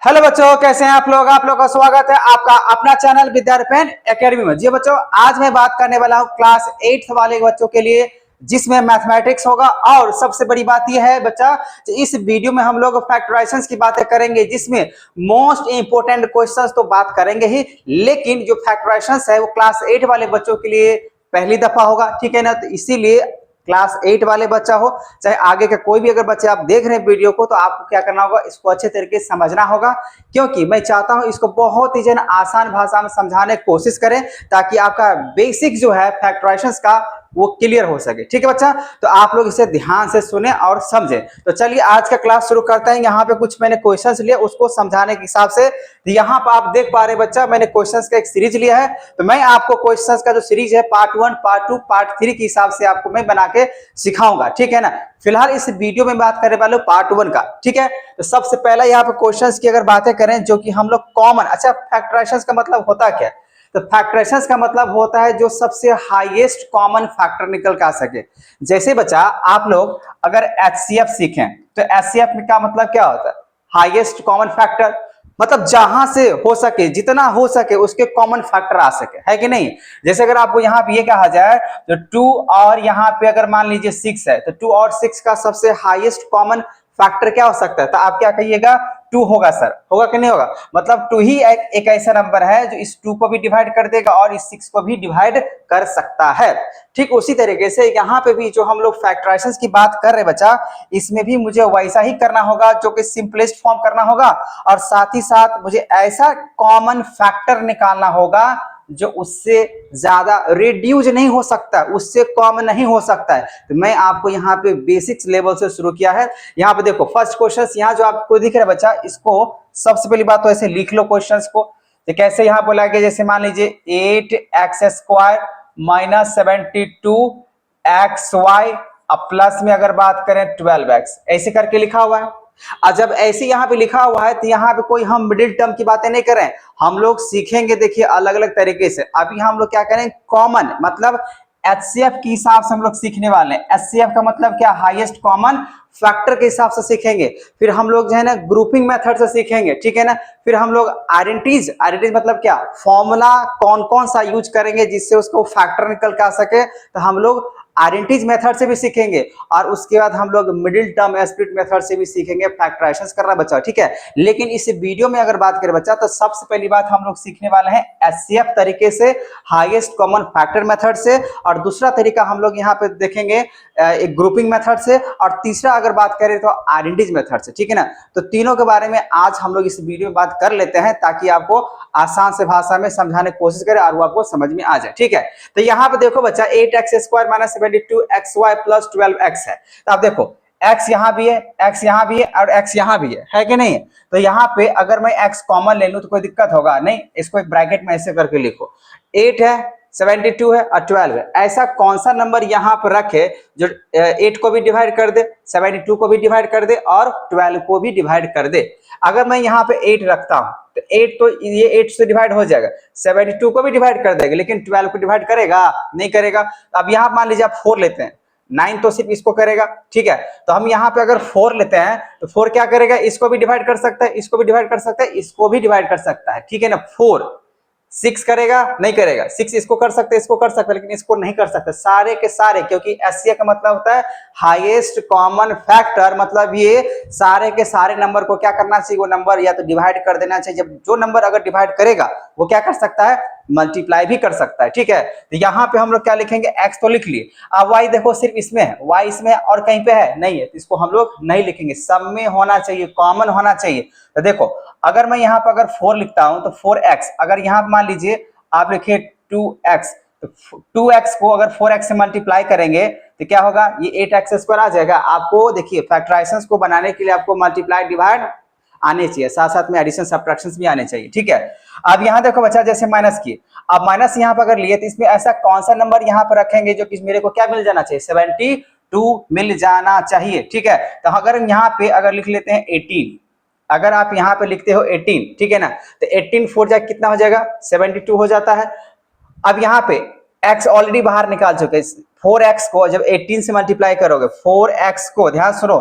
Hello बच्चों, कैसे हैं आप लोग। आप लोगों का स्वागत है आपका अपना चैनल विद्यार्थी एकेडमी में। जी बच्चों, आज मैं बात करने वाला हूं क्लास 8 वाले बच्चों के लिए, जिसमें मैथमेटिक्स होगा। और सबसे बड़ी बात यह है बच्चा, इस वीडियो में हम लोग फैक्टराइजेशंस की बातें करेंगे, जिसमें मोस्ट इंपोर्टेंट क्वेश्चंस तो बात करेंगे ही, लेकिन जो फैक्टराइजेशंस है वो क्लास 8 वाले बच्चों के लिए पहली दफा होगा, ठीक है ना। तो इसीलिए क्लास 8 वाले बच्चा हो चाहे आगे के कोई भी अगर बच्चे आप देख रहे हैं वीडियो को, तो आपको क्या करना होगा, इसको अच्छे तरीके से समझना होगा। क्योंकि मैं चाहता हूं इसको बहुत ही आसान भाषा में समझाने की कोशिश करें, ताकि आपका बेसिक जो है फैक्टराइजेशंस का वो क्लियर हो सके। ठीक है बच्चा, तो आप लोग इसे ध्यान से सुने और समझें। तो चलिए आज का क्लास शुरू करते हैं। यहाँ पे कुछ मैंने क्वेश्चंस लिए, उसको समझाने के हिसाब से। यहाँ पर आप देख पा रहे हैं बच्चा, मैंने क्वेश्चंस का एक सीरीज लिया है। तो मैं आपको क्वेश्चंस का जो सीरीज है पार्ट 1, पार्ट 2, पार्ट 3 के हिसाब से आपको मैं बना के सिखाऊंगा, ठीक है ना। फिलहाल इस वीडियो में बात करने वाले पार्ट 1 का, ठीक है। तो सबसे पहला यहाँ पे क्वेश्चंस की अगर बातें करें, जो कि हम लोग कॉमन, अच्छा फैक्टराइजेशंस का मतलब होता क्या है? तो फैक्टराइजेशंस का मतलब होता है जो सबसे हाईएस्ट कॉमन फैक्टर निकल के आ सके। जैसे बच्चा आप लोग अगर एचसीएफ सीखें, तो एचसीएफ में क्या मतलब क्या होता है? हाईएस्ट कॉमन फैक्टर, मतलब जहां से हो सके, जितना हो सके उसके कॉमन फैक्टर आ सके, है कि नहीं। जैसे अगर आपको यहाँ पे ये कहा जाए तो 2 और यहाँ पे अगर मान लीजिए 6 है, तो 2 और 6 का सबसे हाईएस्ट कॉमन फैक्टर क्या हो सकता है? तो आप क्या कहिएगा? 2 होगा सर, होगा कि नहीं होगा? मतलब 2 ही एक ऐसा नंबर है जो इस 2 को भी डिवाइड कर देगा और इस 6 को भी डिवाइड कर सकता है। ठीक उसी तरीके से यहाँ पे भी जो हम लोग फैक्टराइजेशंस की बात कर रहे हैं बच्चा, इसमें भी मुझे वैसा ही करना होगा, जो कि सिंपलेस्ट फॉर्म करना होगा। और साथ ही साथ मुझे ऐसा कॉमन फैक्टर निकालना होगा जो उससे ज्यादा रिड्यूस नहीं हो सकता, उससे कम नहीं हो सकता है। तो मैं आपको यहाँ पे बेसिक्स लेवल से शुरू किया है। यहाँ पे देखो फर्स्ट क्वेश्चन यहाँ जो आपको दिख रहा है बच्चा, इसको सबसे पहली बात तो ऐसे लिख लो क्वेश्चंस को। तो कैसे यहाँ बोला गया, जैसे मान लीजिए 8x² माइनस 72xy अब प्लस में अगर बात करें 12x, ऐसे करके लिखा हुआ है। और जब ऐसे यहाँ पे लिखा हुआ है, तो यहाँ पे कोई हम मिडिल टर्म की बातें नहीं करें, हम लोग सीखेंगे देखिए अलग अलग तरीके से। अभी हम लोग क्या करें, कॉमन मतलब एचसीएफ के हिसाब से हम लोग सीखने वाले हैं। एचसीएफ का मतलब क्या? हाईएस्ट कॉमन फैक्टर के हिसाब से सीखेंगे। फिर हम लोग जो है ना ग्रुपिंग मेथड से सीखेंगे, ठीक है ना। फिर हम लोग आइडेंटिटीज मतलब क्या, फॉर्मूला कौन कौन सा यूज करेंगे जिससे उसको फैक्टर निकल के आ सके, तो हम लोग आइडेंटिटीज मेथड से भी सीखेंगे। और उसके बाद हम लोग मिडिल टर्म स्प्लिट मेथड से भी सीखेंगे फैक्टराइजेशंस करना बच्चा, ठीक है। लेकिन इस वीडियो में अगर बात करें बच्चा, तो सबसे पहली बात हम लोग सीखने वाले हैं एचसीएफ तरीके से, हाईएस्ट कॉमन फैक्टर मेथड से। और दूसरा तरीका हम लोग यहाँ पे देखेंगे एक ग्रुपिंग मेथड से। और तीसरा अगर बात करें तो आइडेंटिटीज मेथड से, ठीक है ना। तो तीनों के बारे में आज हम लोग इस वीडियो में बात कर लेते हैं, ताकि आपको आसान से भाषा में समझाने की कोशिश करें और वो आपको समझ में आ जाए, ठीक है। तो यहाँ पे देखो बच्चा 8x² minus 72xy plus 12x है। तो आप देखो x यहाँ भी है, x यहाँ भी है और x यहाँ भी है कि नहीं? तो यहाँ पे अगर मैं x कॉमन ले लूं तो कोई दिक्कत होगा नहीं। इसको एक ब्रैकेट में ऐसे करके लिखो, 8 है, 72 है और 12 है। ऐसा कौन सा नंबर यहाँ पर रखे जो 8 को भी डिवाइड कर दे, 72 को भी डिवाइड कर दे और 12 को भी डिवाइड कर दे। अगर मैं यहाँ पे 8 रखता हूं, तो 8 तो ये 8 से डिवाइड हो जाएगा, 72 को भी डिवाइड कर देगा, लेकिन 12 को डिवाइड करेगा नहीं करेगा। अब यहाँ मान लीजिए आप 4 लेते हैं, 9 तो सिर्फ इसको करेगा, ठीक है। तो हम यहाँ पे अगर 4 लेते हैं, तो 4 क्या करेगा, इसको भी डिवाइड कर सकता है, इसको भी डिवाइड कर सकता है, इसको भी डिवाइड कर सकता है, ठीक है ना। 4 6 करेगा नहीं करेगा, 6 इसको कर सकते, इसको कर सकते, लेकिन इसको नहीं कर सकते, सारे के सारे। क्योंकि एचसीएफ का मतलब होता है हाईएस्ट कॉमन फैक्टर, मतलब ये सारे के सारे नंबर को क्या करना चाहिए, वो नंबर या तो डिवाइड कर देना चाहिए। जब जो नंबर अगर डिवाइड करेगा वो क्या कर सकता है, मल्टीप्लाई भी कर सकता है, ठीक है। तो यहाँ पे हम लोग क्या लिखेंगे, x तो लिख लिए। अब y देखो सिर्फ इसमें है, y इसमें है और कहीं पे है नहीं है, तो इसको हम लोग नहीं लिखेंगे, सब में होना चाहिए, कॉमन होना चाहिए। तो देखो अगर मैं यहाँ पर अगर 4 लिखता हूं, तो 4x, अगर यहाँ मान लीजिए आप लिखिए 2x, तो 2x को अगर 4x से मल्टीप्लाई करेंगे तो क्या होगा, ये 8x² आ जाएगा। आपको देखिए फैक्टराइजेशंस को बनाने के लिए आपको मल्टीप्लाई डिवाइड आने चाहिए, साथ साथ में एडिशन सब्ट्रैक्शंस भी आने चाहिए, ठीक है। अब यहाँ देखो बच्चा, जैसे माइनस की, अब माइनस यहाँ पर अगर लिए, तो इसमें ऐसा कौन सा नंबर यहाँ पर रखेंगे जो कि मेरे को क्या मिल जाना चाहिए, 72 मिल जाना चाहिए, ठीक है। तो अगर यहाँ पे अगर लिख लेते हैं 18, अगर आप यहाँ पे लिखते हो 18, ठीक है ना, तो 18 4 जाए कितना हो जाएगा, 72 हो जाता है। अब यहाँ पे x ऑलरेडी बाहर निकाल चुके, 4x को जब 18 से मल्टीप्लाई करोगे, 4x को ध्यान सुनो,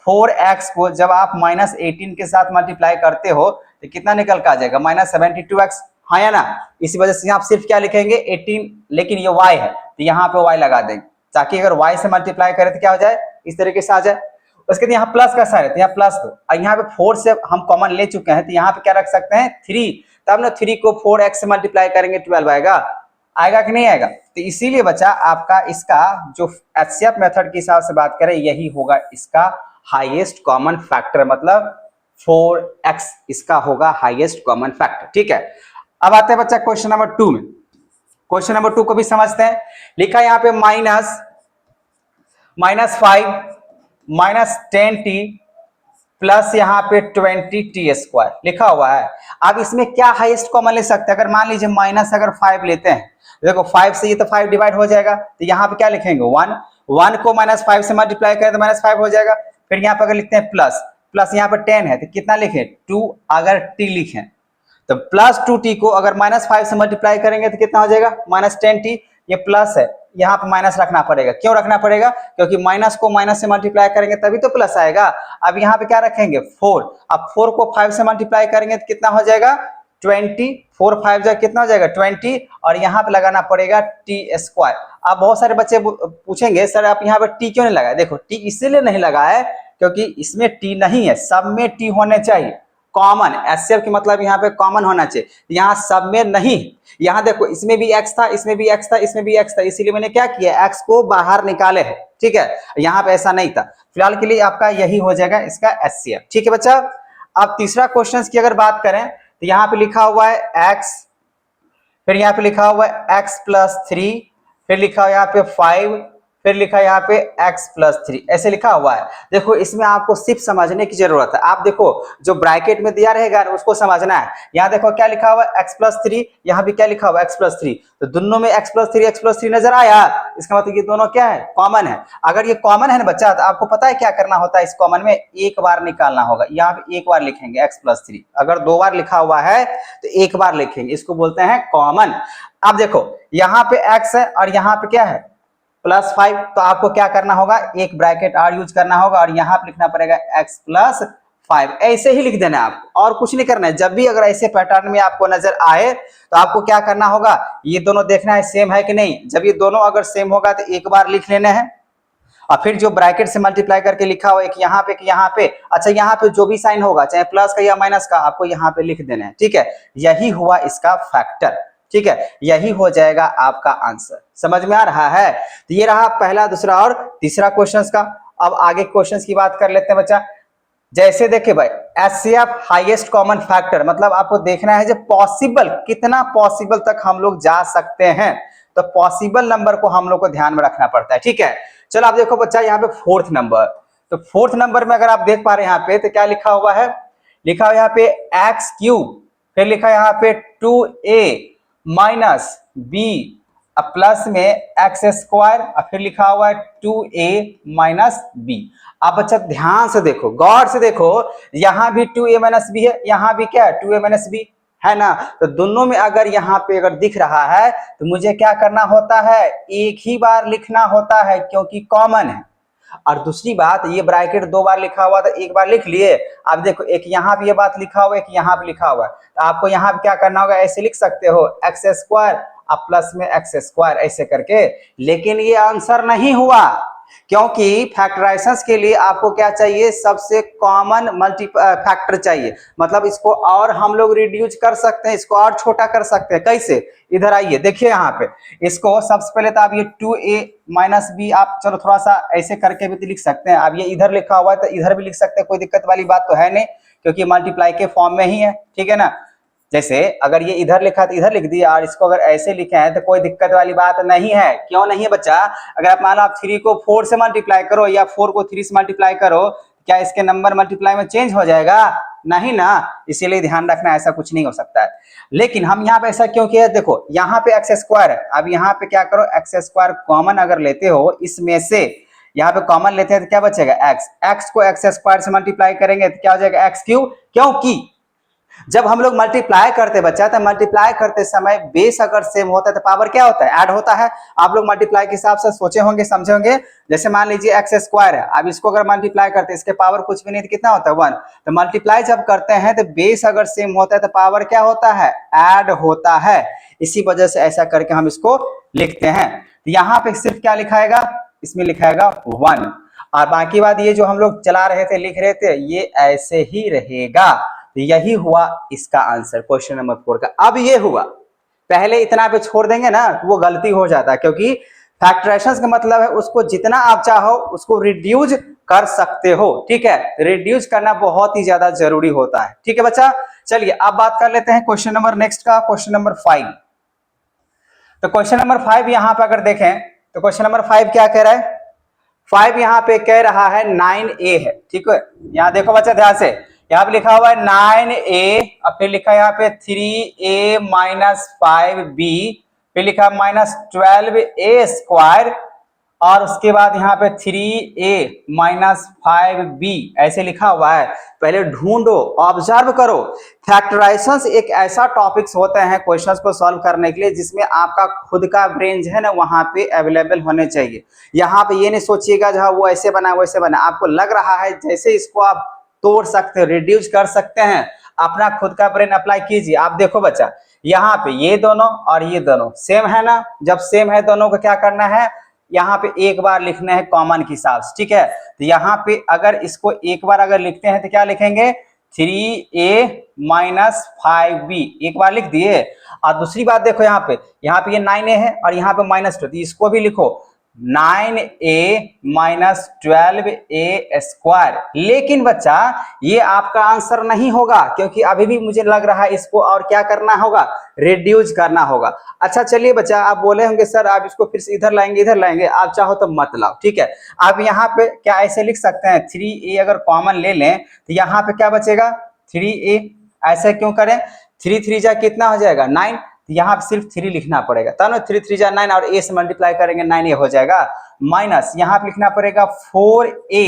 4x को जब आप -18 के साथ मल्टीप्लाई करते हो तो कितना निकल के आ जाएगा, -72x, हाँ या ना। इसी वजह से आप सिर्फ क्या लिखेंगे 18, लेकिन ये y है तो यहाँ पे y लगा देंगे ताकि अगर y से मल्टीप्लाई करें तो क्या हो जाए, इस तरीके से आ जाए। उसके बाद यहाँ प्लस का साइन है तो यहाँ प्लस दो, और यहाँ पे 4 से हम कॉमन ले चुके हैं तो यहाँ पे क्या रख सकते हैं 3, तब ना 3 को 4x से मल्टीप्लाई करेंगे 12 आएगा, आएगा कि नहीं आएगा। तो इसीलिए बच्चा आपका इसका जो एचसीएफ मेथड के हिसाब से बात करें यही होगा इसका हाईएस्ट कॉमन फैक्टर, मतलब 4x इसका होगा हाईएस्ट कॉमन फैक्टर। ठीक है, अब आते हैं बच्चा क्वेश्चन नंबर 2 में। क्वेश्चन नंबर 2 को भी समझते हैं। लिखा यहाँ पे -5 -10t प्लस यहाँ पे 20t स्क्वायर लिखा हुआ है। अब इसमें क्या हाईएस्ट कॉमन ले सकते हैं, अगर मान लीजिए माइनस अगर 5 लेते हैं, देखो 5 से ये तो 5 डिवाइड हो जाएगा तो यहाँ पे क्या लिखेंगे 1 को -5 से मल्टीप्लाई करें तो -5 हो जाएगा। फिर यहाँ पे अगर लिखते हैं प्लस यहाँ पे 10 है तो कितना लिखें 2, अगर t लिखें तो प्लस 2t को अगर -5 से मल्टीप्लाई करेंगे तो कितना हो जाएगा -10t। ये प्लस है, यहाँ पे माइनस रखना पड़ेगा, क्यों रखना पड़ेगा, क्योंकि माइनस को माइनस से मल्टीप्लाई करेंगे तभी तो प्लस आएगा। अब यहाँ पे क्या रखेंगे 4, अब 4 को 5 से मल्टीप्लाई करेंगे तो कितना हो जाएगा 20, 4 5 जाए कितना हो जाएगा 20, और यहाँ पे लगाना पड़ेगा t स्क्वायर। अब बहुत सारे बच्चे पूछेंगे सर आप यहाँ पे t क्यों नहीं लगाए, देखो t इसीलिए नहीं लगा है क्योंकि इसमें t नहीं है, सब में t होने चाहिए, कॉमन, एचसीएफ की मतलब यहाँ पे कॉमन होना चाहिए, यहाँ सब में नहीं। यहाँ देखो इसमें भी x था, इसमें भी x था, इसमें भी x था, इसीलिए मैंने क्या किया x को बाहर निकाले है। ठीक है, यहाँ पे ऐसा नहीं था। फिलहाल के लिए आपका यही हो जाएगा इसका एचसीएफ। ठीक है बच्चा, अब तीसरा क्वेश्चन की अगर बात करें तो यहाँ पे लिखा हुआ है x, फिर यहाँ पे लिखा हुआ है x + 3, फिर लिखा हुआ यहाँ पे 5, फिर लिखा यहाँ पे x + 3, ऐसे लिखा हुआ है। देखो इसमें आपको सिर्फ समझने की जरूरत है, आप देखो जो ब्रैकेट में दिया रहेगा उसको समझना है। यहाँ देखो क्या लिखा हुआ है x + 3, यहाँ भी क्या लिखा हुआ है x + 3, तो दोनों में x + 3 नजर आया, इसका मतलब ये दोनों क्या है कॉमन है। अगर ये कॉमन है ना बच्चा तो आपको पता है क्या करना होता है, इस कॉमन में एक बार निकालना होगा। यहाँ पे एक बार लिखेंगे x + 3, अगर 2 बार लिखा हुआ है तो एक बार लिखेंगे, इसको बोलते हैं कॉमन। अब देखो यहाँ पे x है और यहाँ पे क्या है +5, तो आपको क्या करना होगा एक ब्रैकेट और यूज करना होगा और यहाँ पे लिखना पड़ेगा x + 5, ऐसे ही लिख देना है आपको, और कुछ नहीं करना है। जब भी अगर ऐसे पैटर्न में आपको नजर आए तो आपको क्या करना होगा, ये दोनों देखना है सेम है कि नहीं, जब ये दोनों अगर सेम होगा तो एक बार लिख लेना है, और फिर जो ब्रैकेट से मल्टीप्लाई करके लिखा हुआ एक यहाँ पे यहाँ पे, अच्छा यहाँ पे जो भी साइन होगा चाहे प्लस का या माइनस का आपको यहाँ पे लिख देना है। ठीक है, यही हुआ इसका फैक्टर। ठीक है, यही हो जाएगा आपका आंसर। समझ में आ रहा है, तो ये रहा पहला, दूसरा और तीसरा क्वेश्चंस का। अब आगे क्वेश्चंस की बात कर लेते हैं बच्चा। जैसे देखिए भाई एचसीएफ हाईएस्ट कॉमन फैक्टर, मतलब आपको देखना है जो पॉसिबल, कितना पॉसिबल तक हम लोग जा सकते हैं, तो पॉसिबल नंबर को हम लोग को ध्यान में रखना पड़ता है। ठीक है, चलो आप देखो बच्चा यहाँ पे 4th नंबर, तो 4th नंबर में अगर आप देख पा रहे हैं यहाँ पे तो क्या लिखा हुआ है, लिखा हुआ यहाँ पे x3, फिर लिखा यहाँ पे 2a - b, अब प्लस में x² और फिर लिखा हुआ है 2a - b। अब बच्चा ध्यान से देखो, गौर से देखो, यहाँ भी 2a - b है, यहाँ भी क्या है 2a - b है ना, तो दोनों में अगर यहाँ पे अगर दिख रहा है तो मुझे क्या करना होता है, एक ही बार लिखना होता है क्योंकि कॉमन है। और दूसरी बात, ये ब्रैकेट 2 बार लिखा हुआ था, एक बार लिख लिए। अब देखो एक यहाँ भी ये बात लिखा हुआ है, एक यहाँ भी लिखा हुआ है, तो आपको यहाँ पे क्या करना होगा, ऐसे लिख सकते हो x² अब प्लस में x² ऐसे करके। लेकिन ये आंसर नहीं हुआ क्योंकि फैक्टराइजेशन के लिए आपको क्या चाहिए, सबसे कॉमन मल्टी फैक्टर चाहिए, मतलब इसको और हम लोग रिड्यूस कर सकते हैं, इसको और छोटा कर सकते हैं। कैसे, इधर आइए देखिए यहाँ पे, इसको सबसे पहले तो आप ये 2a - b आप चलो थोड़ा सा ऐसे करके भी लिख सकते हैं। अब ये इधर लिखा हुआ है तो इधर भी लिख सकते हैं, कोई दिक्कत वाली बात तो है नहीं क्योंकि मल्टीप्लाई के फॉर्म में ही है। ठीक है ना, जैसे अगर ये इधर लिखा तो इधर लिख दिया, और इसको अगर ऐसे लिखे हैं तो कोई दिक्कत वाली बात नहीं है। क्यों नहीं है बच्चा, अगर आप मान लो आप 3 को 4 से मल्टीप्लाई करो या 4 को 3 से मल्टीप्लाई करो, क्या इसके नंबर मल्टीप्लाई में चेंज हो जाएगा, नहीं ना, इसीलिए ध्यान रखना ऐसा कुछ नहीं हो सकता है। लेकिन हम यहाँ पे ऐसा क्यों किया, देखो यहाँ पे x² है, अब यहाँ पे क्या करो x² कॉमन अगर लेते हो इसमें से, यहाँ पे कॉमन लेते हैं तो क्या बचेगा x को x² से मल्टीप्लाई करेंगे तो क्या हो जाएगा x3, क्योंकि जब हम लोग मल्टीप्लाई करते बच्चा, तो मल्टीप्लाई करते समय बेस अगर सेम होता है तो पावर क्या होता है, ऐड होता है। आप लोग मल्टीप्लाई के हिसाब से सोचे होंगे, समझे होंगे। जैसे मान लीजिए एक्स स्क्वायर है, अब इसको अगर मल्टीप्लाई करते हैं, इसके पावर कुछ भी नहीं तो कितना होता है 1। तो मल्टीप्लाई जब करते हैं तो बेस अगर सेम होता है तो पावर क्या होता है, ऐड होता है। इसी वजह से ऐसा करके हम इसको लिखते हैं। तो यहाँ पे सिर्फ क्या लिखाएगा, इसमें लिखाएगा 1, और बाकी बात ये जो हम लोग चला रहे थे, लिख रहे थे, ये ऐसे ही रहेगा। तो यही हुआ इसका आंसर क्वेश्चन नंबर 4 का। अब ये हुआ, पहले इतना पे छोड़ देंगे ना तो वो गलती हो जाता है, क्योंकि फैक्टराइजेशन का मतलब है उसको जितना आप चाहो उसको रिड्यूस कर सकते हो। ठीक है, रिड्यूस करना बहुत ही ज्यादा जरूरी होता है। ठीक है बच्चा, चलिए अब बात कर लेते हैं क्वेश्चन नंबर नेक्स्ट का, क्वेश्चन नंबर 5। तो क्वेश्चन नंबर 5 यहां पर अगर देखें तो क्वेश्चन नंबर 5 क्या कह रहा है, 5 यहाँ पे कह रहा है 9a है। ठीक है, यहाँ देखो बच्चा ध्यान से, यहाँ पे लिखा हुआ है 9a, और फिर लिखा है यहाँ पे 3a माइनस 5b, फिर लिखा है माइनस 12a स्क्वायर, और उसके बाद यहाँ पे 3a माइनस 5b ऐसे लिखा हुआ है। पहले ढूंढो, ऑब्जर्व करो। फैक्टराइजेशन एक ऐसा टॉपिक्स होता है क्वेश्चंस को सॉल्व करने के लिए जिसमें आपका खुद का ब्रेन जो है ना वहां पे अवेलेबल होने चाहिए। यहाँ पे ये नहीं सोचिएगा जहाँ वो ऐसे बना वैसे बना, आपको लग रहा है जैसे इसको आप तोड़ सकते हो, रिड्यूस कर सकते हैं, अपना खुद का ब्रेन अप्लाई कीजिए। आप देखो बच्चा, यहाँ पे ये दोनों और ये दोनों सेम है ना, जब सेम है दोनों को क्या करना है, यहाँ पे एक बार लिखना है कॉमन के हिसाब से। ठीक है, तो यहाँ पे अगर इसको एक बार अगर लिखते हैं तो क्या लिखेंगे, 3a माइनस 5b एक बार लिख दिए। और दूसरी बात देखो, यहाँ पे ये 9a है और यहाँ पे -2, तो इसको भी लिखो 9a माइनस 12a स्क्वायर। लेकिन बच्चा ये आपका आंसर नहीं होगा, क्योंकि अभी भी मुझे लग रहा है इसको और क्या करना होगा, रिड्यूस करना होगा। अच्छा चलिए बच्चा, आप बोले होंगे सर आप इसको फिर से इधर लाएंगे, आप चाहो तो मत लाओ। ठीक है, आप यहाँ पे क्या ऐसे लिख सकते हैं, 3a अगर कॉमन ले लें तो यहाँ पे क्या बचेगा, 3a। ऐसे क्यों करें, 3 3 जा कितना हो जाएगा 9, यहाँ पे सिर्फ 3 लिखना पड़ेगा, तब ना 3 3 जा 9, और a से मल्टीप्लाई करेंगे 9a हो जाएगा, माइनस यहाँ पे लिखना पड़ेगा 4a।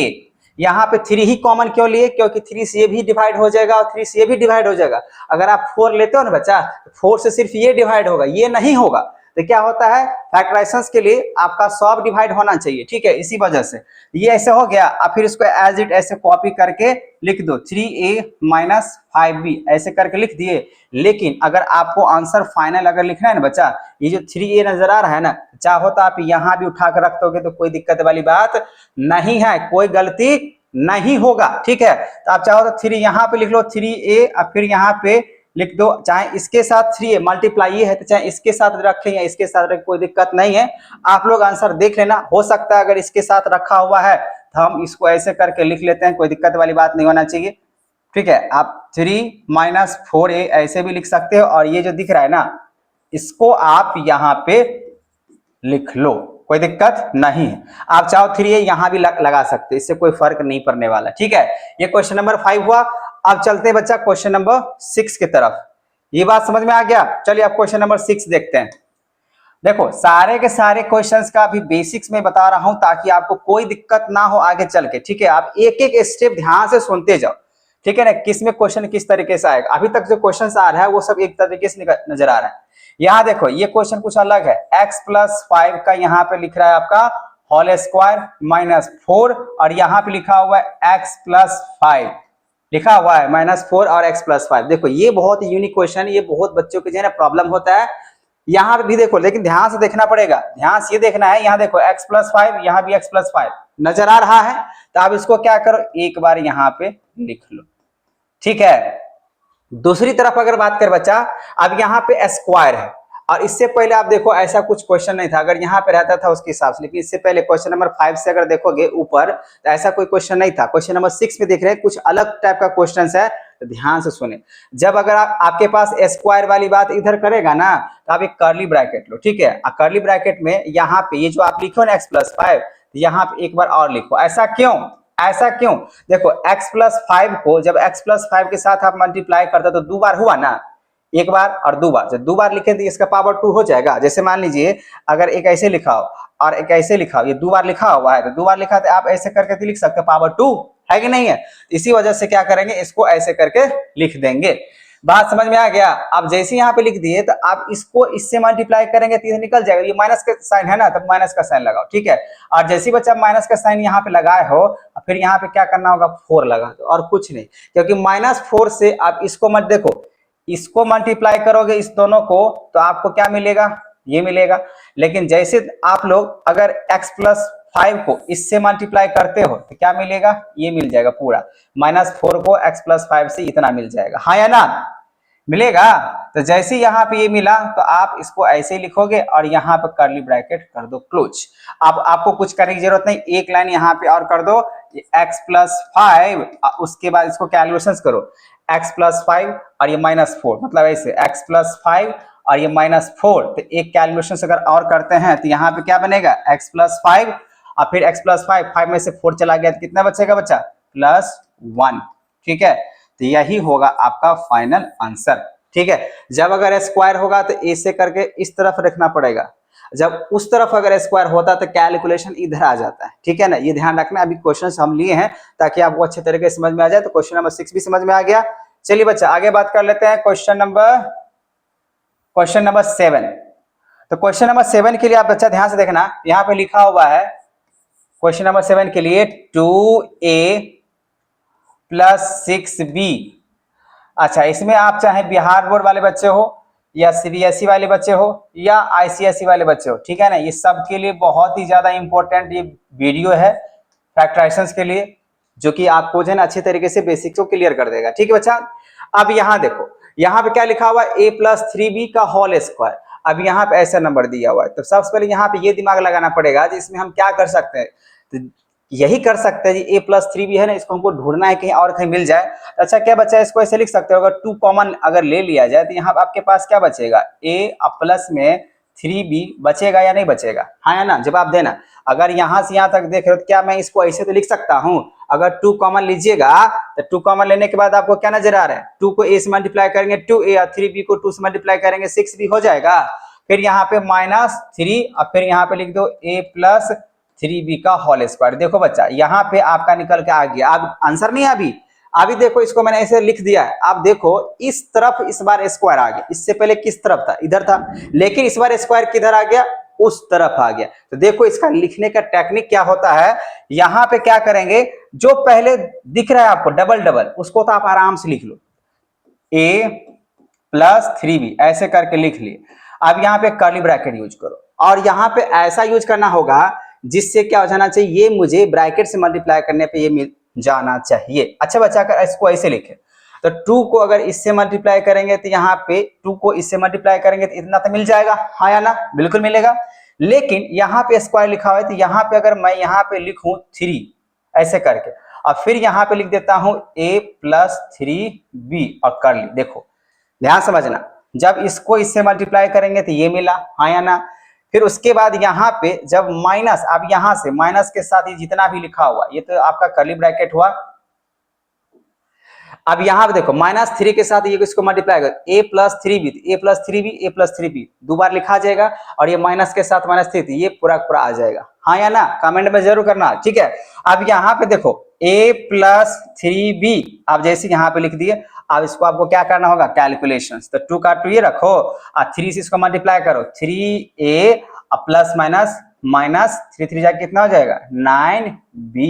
यहाँ पे 3 ही कॉमन क्यों लिए, क्योंकि 3 से ये भी डिवाइड हो जाएगा और 3 से ये भी डिवाइड हो जाएगा। अगर आप 4 लेते हो ना बच्चा, 4 से सिर्फ ये डिवाइड होगा, ये नहीं होगा। तो क्या होता है, फैक्टराइजेशन के लिए आपका सब डिवाइड होना चाहिए। ठीक है, इसी वजह से ये ऐसे हो गया। अब फिर इसको एज इट ऐसे कॉपी करके लिख दो, 3a माइनस 5b ऐसे करके लिख दिए। लेकिन अगर आपको आंसर फाइनल अगर लिखना है ना बच्चा, ये जो 3a नजर आ रहा है ना, चाहो तो आप यहाँ भी उठा कर रख दोगे तो कोई दिक्कत वाली बात नहीं है, कोई गलती नहीं होगा। ठीक है, तो आप चाहो तो 3 यहाँ पे लिख लो 3a, और फिर यहाँ पे लिख दो, चाहे इसके साथ 3a मल्टीप्लाई है तो चाहे इसके साथ रखें या इसके साथ रखें, कोई दिक्कत नहीं है। आप लोग आंसर देख लेना, हो सकता है अगर इसके साथ रखा हुआ है तो हम इसको ऐसे करके लिख लेते हैं, कोई दिक्कत वाली बात नहीं होना चाहिए। ठीक है, आप 3 माइनस 4a ऐसे भी लिख सकते हो, और ये जो दिख रहा है ना इसको आप यहाँ पे लिख लो, कोई दिक्कत नहीं है। आप चाहो 3a यहाँ भी लगा सकते, इससे कोई फर्क नहीं पड़ने वाला। ठीक है, ये क्वेश्चन नंबर 5 हुआ। अब चलते हैं बच्चा क्वेश्चन नंबर 6 की तरफ। ये बात समझ में आ गया, चलिए अब क्वेश्चन नंबर 6 देखते हैं। देखो सारे के सारे क्वेश्चंस का अभी बेसिक्स में बता रहा हूं ताकि आपको कोई दिक्कत ना हो आगे चल के। ठीक है, आप एक एक स्टेप ध्यान से सुनते जाओ। ठीक है ना, किस में क्वेश्चन किस तरीके से आएगा। अभी तक जो क्वेश्चन आ रहा है वो सब एक तरीके से नजर आ रहा है। यहाँ देखो ये क्वेश्चन कुछ अलग है, x प्लस 5 का यहाँ पे लिख रहा है आपका होल स्क्वायर माइनस 4, और यहाँ पे लिखा हुआ है x प्लस 5 लिखा हुआ है -4 और x प्लस 5। देखो ये बहुत ही यूनिक क्वेश्चन है, ये बहुत बच्चों के जो है ना प्रॉब्लम होता है। यहाँ पे भी देखो, लेकिन ध्यान से देखना पड़ेगा, ध्यान से ये देखना है। यहाँ देखो x प्लस 5, यहाँ भी x प्लस 5 नजर आ रहा है, तो आप इसको क्या करो, एक बार यहाँ पे लिख लो। ठीक है, दूसरी तरफ अगर बात करें बच्चा, अब यहाँ पे स्क्वायर है, और इससे पहले आप देखो ऐसा कुछ क्वेश्चन नहीं था, अगर यहाँ पे रहता था उसके हिसाब से। लेकिन इससे पहले क्वेश्चन नंबर 5 से अगर देखोगे ऊपर तो ऐसा कोई क्वेश्चन नहीं था। क्वेश्चन नंबर 6 में देख रहे हैं कुछ अलग टाइप का क्वेश्चन है, तो ध्यान से सुने। जब अगर आपके पास स्क्वायर वाली बात इधर करेगा ना, तो आप एक कर्ली ब्रैकेट लो। ठीक है, कर्ली ब्रैकेट में यहाँ पे ये जो आप लिखो ना x प्लस 5, यहाँ पे एक बार और लिखो। ऐसा क्यों, ऐसा क्यों, देखो x प्लस 5 को जब x प्लस 5 के साथ आप मल्टीप्लाई करते तो 2 बार हुआ ना, एक बार और 2 बार। जब 2 बार लिखे तो इसका पावर 2 हो जाएगा। जैसे मान लीजिए अगर एक ऐसे लिखा हो और एक ऐसे लिखा हो, ये 2 बार लिखा हुआ है तो 2 बार लिखा तो आप ऐसे करके लिख सकते हो, पावर 2 है कि नहीं है। इसी वजह से क्या करेंगे, इसको ऐसे करके लिख देंगे। बात समझ में आ गया। आप जैसे यहाँ पे लिख दिए तो आप इसको इससे मल्टीप्लाई करेंगे तो इधर निकल जाएगा, ये माइनस का साइन है ना, तब माइनस का साइन लगाओ, ठीक है। और जैसे बच्चा माइनस का साइन यहाँ पे लगाए हो, फिर यहाँ पे क्या करना होगा, 4 लगा दो और कुछ नहीं, क्योंकि -4 से आप इसको मत देखो, इसको मल्टीप्लाई करोगे इस दोनों को तो आपको क्या मिलेगा, ये मिलेगा। लेकिन जैसे आप लोग अगर x+5 को इससे मल्टीप्लाई करते हो तो क्या मिलेगा, ये मिल जाएगा पूरा, -4 को x+5 से इतना मिल जाएगा, हाँ या ना, मिलेगा। तो जैसे यहाँ पे ये मिला तो आप इसको ऐसे ही लिखोगे और यहाँ पे कर्ली ब्रैकेट कर दो क्लोज। अब आपको कुछ करने की जरूरत नहीं, एक लाइन यहाँ पे और कर दो, x+5, उसके बाद इसको कैलकुलेशन करो, x+5 और ये -4, मतलब ऐसे x+5 और ये -4, तो एक कैलकुलेशन अगर और करते हैं तो यहाँ पे क्या बनेगा, x+5 और फिर x+5, 5 में से 4 चला गया तो कितना बचेगा बच्चा, +1, ठीक है। तो यही होगा आपका फाइनल आंसर, ठीक है। जब अगर स्क्वायर होगा तो ऐसे करके इस तरफ रखना पड़ेगा, जब उस तरफ अगर स्क्वायर होता तो कैलकुलेशन इधर आ जाता है, ठीक है ना, ये ध्यान रखना। अभी क्वेश्चन हम लिए हैं ताकि आपको अच्छे तरीके से समझ में आ जाए। तो क्वेश्चन नंबर 6 भी समझ में आ गया। चलिए बच्चा आगे बात कर लेते हैं क्वेश्चन नंबर 7। तो क्वेश्चन नंबर 7 के लिए आप बच्चा ध्यान से देखना, यहाँ पे लिखा हुआ है क्वेश्चन नंबर 7 के लिए 2a + 6b। अच्छा, इसमें आप चाहे बिहार बोर्ड वाले बच्चे हो या सीबीएसई वाले बच्चे हो या आईसीएसई वाले बच्चे हो, ठीक है ना, ये सब के लिए बहुत ही ज्यादा इंपॉर्टेंट ये वीडियो है फैक्टराइजेशंस के लिए, जो कि आपको जो है ना अच्छे तरीके से बेसिक्स को क्लियर कर देगा, ठीक है बच्चा। अब यहाँ देखो, यहाँ पे क्या लिखा हुआ है, a + 3b का होल स्क्वायर। अब यहाँ पे ऐसा नंबर दिया हुआ है, तो सबसे पहले यहाँ पे ये दिमाग लगाना पड़ेगा कि इसमें हम क्या कर सकते हैं। तो यही कर सकते हैं जी, a + 3b है ना, इसको हमको ढूंढना है कहीं और कहीं मिल जाए। अच्छा क्या बच्चा, इसको ऐसे लिख सकते हो, अगर 2 कॉमन अगर ले लिया जाए तो यहाँ आपके पास क्या बचेगा, a प्लस में 3b बचेगा या नहीं बचेगा, हाँ या ना, जवाब देना। अगर यहाँ से यहाँ तक देख रहे हो तो क्या मैं इसको ऐसे तो लिख सकता हूँ, अगर 2 कॉमन लीजिएगा तो 2 कॉमन लेने के बाद आपको क्या नजर आ रहा है, 2 को a से मल्टीप्लाई करेंगे 2a और 3b को 2 से मल्टीप्लाई करेंगे 6b हो जाएगा। फिर यहाँ पे -3 और फिर यहाँ पे लिख दो a + 3b का होल स्क्वायर। देखो बच्चा यहाँ पे आपका निकल के आ गया, अब आंसर नहीं है अभी देखो, इसको मैंने ऐसे लिख दिया है। आप देखो इस तरफ इस बार स्क्वायर आ गया, इससे पहले किस तरफ था, इधर था, लेकिन इस बार स्क्वायर किधर आ गया, उस तरफ आ गया। तो देखो इसका लिखने का टेक्निक क्या होता है, यहाँ पे क्या करेंगे, जो पहले दिख रहा है आपको डबल डबल, उसको तो आप आराम से लिख लो, a + 3b ऐसे करके लिख लिए। अब यहाँ पे कर्ली ब्रैकेट यूज करो और यहाँ पे ऐसा यूज करना होगा जिससे क्या हो जाना चाहिए, ये मुझे ब्रैकेट से मल्टीप्लाई करने पे ये मिल जाना चाहिए। अच्छा बच्चा अगर इसको ऐसे लिखे तो 2 को अगर इससे मल्टीप्लाई करेंगे तो यहाँ पे 2 को इससे मल्टीप्लाई करेंगे तो इतना तो मिल जाएगा, हाँ या ना, बिल्कुल मिलेगा। लेकिन यहाँ पे स्क्वायर लिखा हुआ है तो यहाँ पे अगर मैं यहाँ पे लिखूं 3 ऐसे करके और फिर यहाँ पे लिख देता हूं a + 3b और कर ली, देखो ध्यान समझना, जब इसको इससे मल्टीप्लाई करेंगे तो ये मिला, हाँ या ना। फिर उसके बाद यहाँ पे जब माइनस, अब यहाँ से माइनस के साथ ये जितना भी लिखा हुआ ये तो आपका कर्ली ब्रैकेट हुआ। अब यहाँ पे देखो -3 के साथ ये इसको मल्टीप्लाई कर a + 3b, a + 3b, a + 3b दो बार लिखा जाएगा और ये माइनस के साथ -3 ये पूरा पूरा आ जाएगा, हाँ या ना, कमेंट में जरूर करना, ठीक है। अब यहाँ पे देखो a + 3b आप जैसे यहाँ पे लिख दिए, अब इसको आपको क्या करना होगा, कैलकुलेशंस, तो 2 का 2 ये रखो और 3 से इसको मल्टीप्लाई करो, 3a प्लस माइनस 3 3 जा कितना हो जाएगा 9b,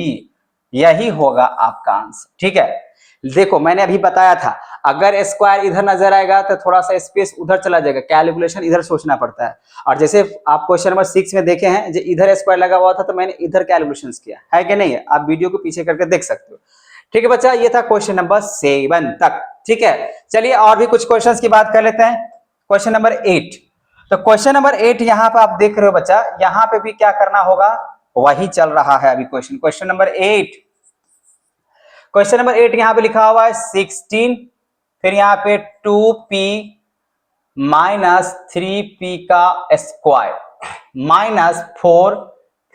यही होगा आपका आंसर, ठीक है। देखो मैंने अभी बताया था अगर स्क्वायर इधर नजर आएगा तो थोड़ा सा स्पेस उधर चला जाएगा, कैलकुलेशन इधर सोचना पड़ता है। और जैसे आप क्वेश्चन नंबर 6 में देखे हैं जो इधर स्क्वायर लगा हुआ था तो मैंने इधर कैलकुलेशन किया है कि नहीं है, आप वीडियो को पीछे करके देख सकते हो, ठीक है बच्चा। ये था क्वेश्चन नंबर 7 तक, ठीक है। चलिए और भी कुछ क्वेश्चन की बात कर लेते हैं। क्वेश्चन नंबर 8, तो क्वेश्चन नंबर 8 यहाँ पे आप देख रहे हो बच्चा, यहाँ पे भी क्या करना होगा, वही चल रहा है अभी क्वेश्चन नंबर 8। क्वेश्चन नंबर 8 यहाँ पे लिखा हुआ है 16, फिर यहाँ पे 2p - 3p का स्क्वायर -4,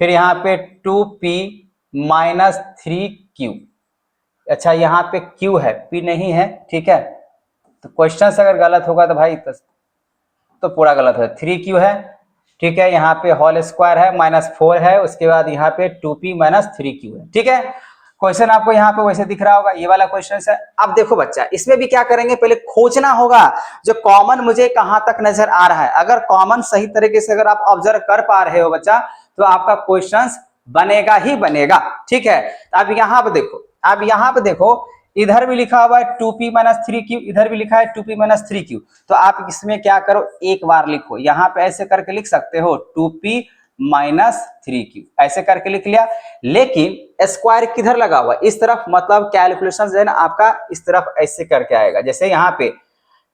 फिर यहाँ पे 2p - 3q। अच्छा यहाँ पे q है, p नहीं है, ठीक है। तो क्वेश्चन अगर गलत होगा तो भाई तो पूरा गलत है, 3q है, ठीक है। यहाँ पे होल स्क्वायर है, -4 है, उसके बाद यहाँ पे 2p - 3q है, ठीक है। क्वेश्चन आपको यहाँ पे वैसे दिख रहा होगा, ये वाला क्वेश्चन है। अब देखो बच्चा, इसमें भी क्या करेंगे, पहले खोजना होगा जो कॉमन मुझे कहां तक नजर आ रहा है। अगर कॉमन सही तरीके से अगर आप ऑब्जर्व कर पा रहे हो बच्चा, तो आपका क्वेश्चन बनेगा ही बनेगा। ठीक है, अब यहाँ पे देखो, अब यहाँ पे देखो, इधर भी लिखा हुआ है 2p माइनस 3q, इधर भी लिखा है 2p माइनस 3q। तो आप इसमें क्या करो, एक बार लिखो, यहाँ पे ऐसे करके लिख सकते हो 2p माइनस 3q, ऐसे करके लिख लिया। लेकिन स्क्वायर किधर लगा हुआ, इस तरफ, मतलब कैलकुलेशन जो है ना आपका इस तरफ ऐसे करके आएगा, जैसे यहाँ पे।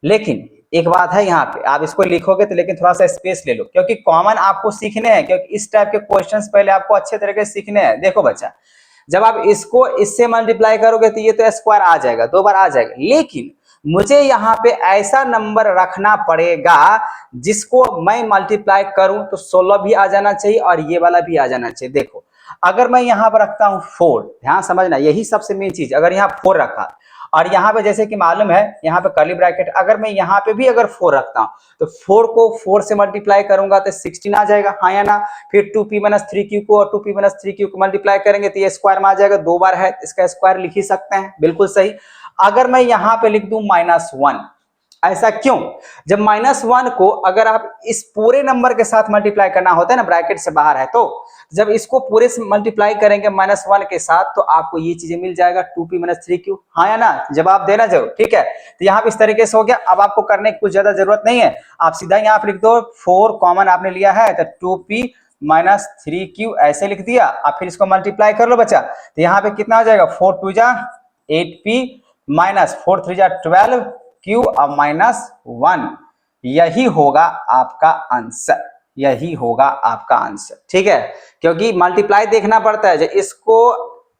लेकिन एक बात है, यहाँ पे आप इसको लिखोगे तो लेकिन थोड़ा सा स्पेस ले लो, क्योंकि कॉमन आपको सीखने हैं, क्योंकि इस टाइप के क्वेश्चंस पहले आपको अच्छे तरीके से सीखने हैं। देखो बच्चा, जब आप इसको इससे मल्टीप्लाई करोगे तो ये तो स्क्वायर आ जाएगा, 2 बार आ जाएगा। लेकिन मुझे यहाँ पे ऐसा नंबर रखना पड़ेगा जिसको मैं मल्टीप्लाई करूं तो 16 भी आ जाना चाहिए और ये वाला भी आ जाना चाहिए। देखो, अगर मैं यहाँ पर रखता हूँ 4, ध्यान समझना, यही सबसे मेन चीज, अगर यहाँ 4 रखा और यहाँ पे जैसे कि मालूम है यहाँ पे कर्ली ब्रैकेट, अगर मैं यहाँ पे भी अगर 4 रखता हूँ तो 4 को 4 से मल्टीप्लाई करूंगा तो 16 आ जाएगा, हाँ या ना। फिर 2p माइनस 3q को और 2p माइनस 3q को मल्टीप्लाई करेंगे तो ये स्क्वायर में आ जाएगा, 2 बार है, इसका स्क्वायर लिख ही सकते हैं, बिल्कुल सही। अगर मैं यहाँ पे लिख दूं -1, ऐसा क्यों? जब -1 को अगर आप इस पूरे नंबर के साथ मल्टीप्लाई करना होता है ना, ब्रैकेट से बाहर है, तो जब इसको पूरे से मल्टीप्लाई करेंगे -1 के साथ तो आपको ये चीजें मिल जाएगा 2p माइनस 3q, हाँ या ना, जवाब देना जरूर। ठीक है, तो यहाँ पे इस तरीके से हो गया। अब आपको करने की कुछ ज्यादा जरूरत नहीं है, आप सीधा यहाँ पे लिख दो 4 कॉमन आपने लिया है तो 2p माइनस 3q ऐसे लिख दिया। अब फिर इसको मल्टीप्लाई कर लो बच्चा, तो यहाँ पे कितना हो जाएगा, 4 2 जा 8p माइनस 4 3 जा 12q और -1, यही होगा आपका आंसर, यही होगा आपका आंसर। ठीक है, क्योंकि मल्टीप्लाई देखना पड़ता है, जब इसको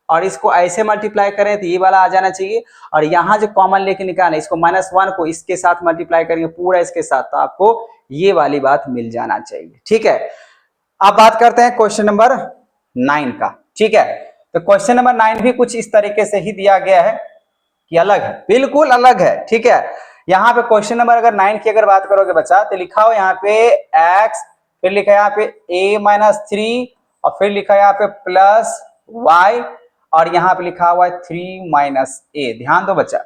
और इसको ऐसे मल्टीप्लाई करें तो ये वाला आ जाना चाहिए, और यहाँ जो कॉमन लेके निकालना, इसको -1 को इसके साथ मल्टीप्लाई करेंगे पूरा इसके साथ, तो आपको ये वाली बात मिल जाना चाहिए। ठीक है, अब बात करते हैं क्वेश्चन नंबर 9 का। ठीक है, तो क्वेश्चन नंबर 9 भी कुछ इस तरीके से ही दिया गया है कि अलग है, बिल्कुल अलग है। ठीक है, यहाँ पे क्वेश्चन नंबर अगर 9 की अगर बात करोगे बच्चा, तो लिखा हो यहाँ पे x, फिर लिखा है यहाँ पे a माइनस 3 और फिर लिखा है यहाँ पे प्लस y और यहाँ पे लिखा हुआ है 3 माइनस a। ध्यान दो बच्चा,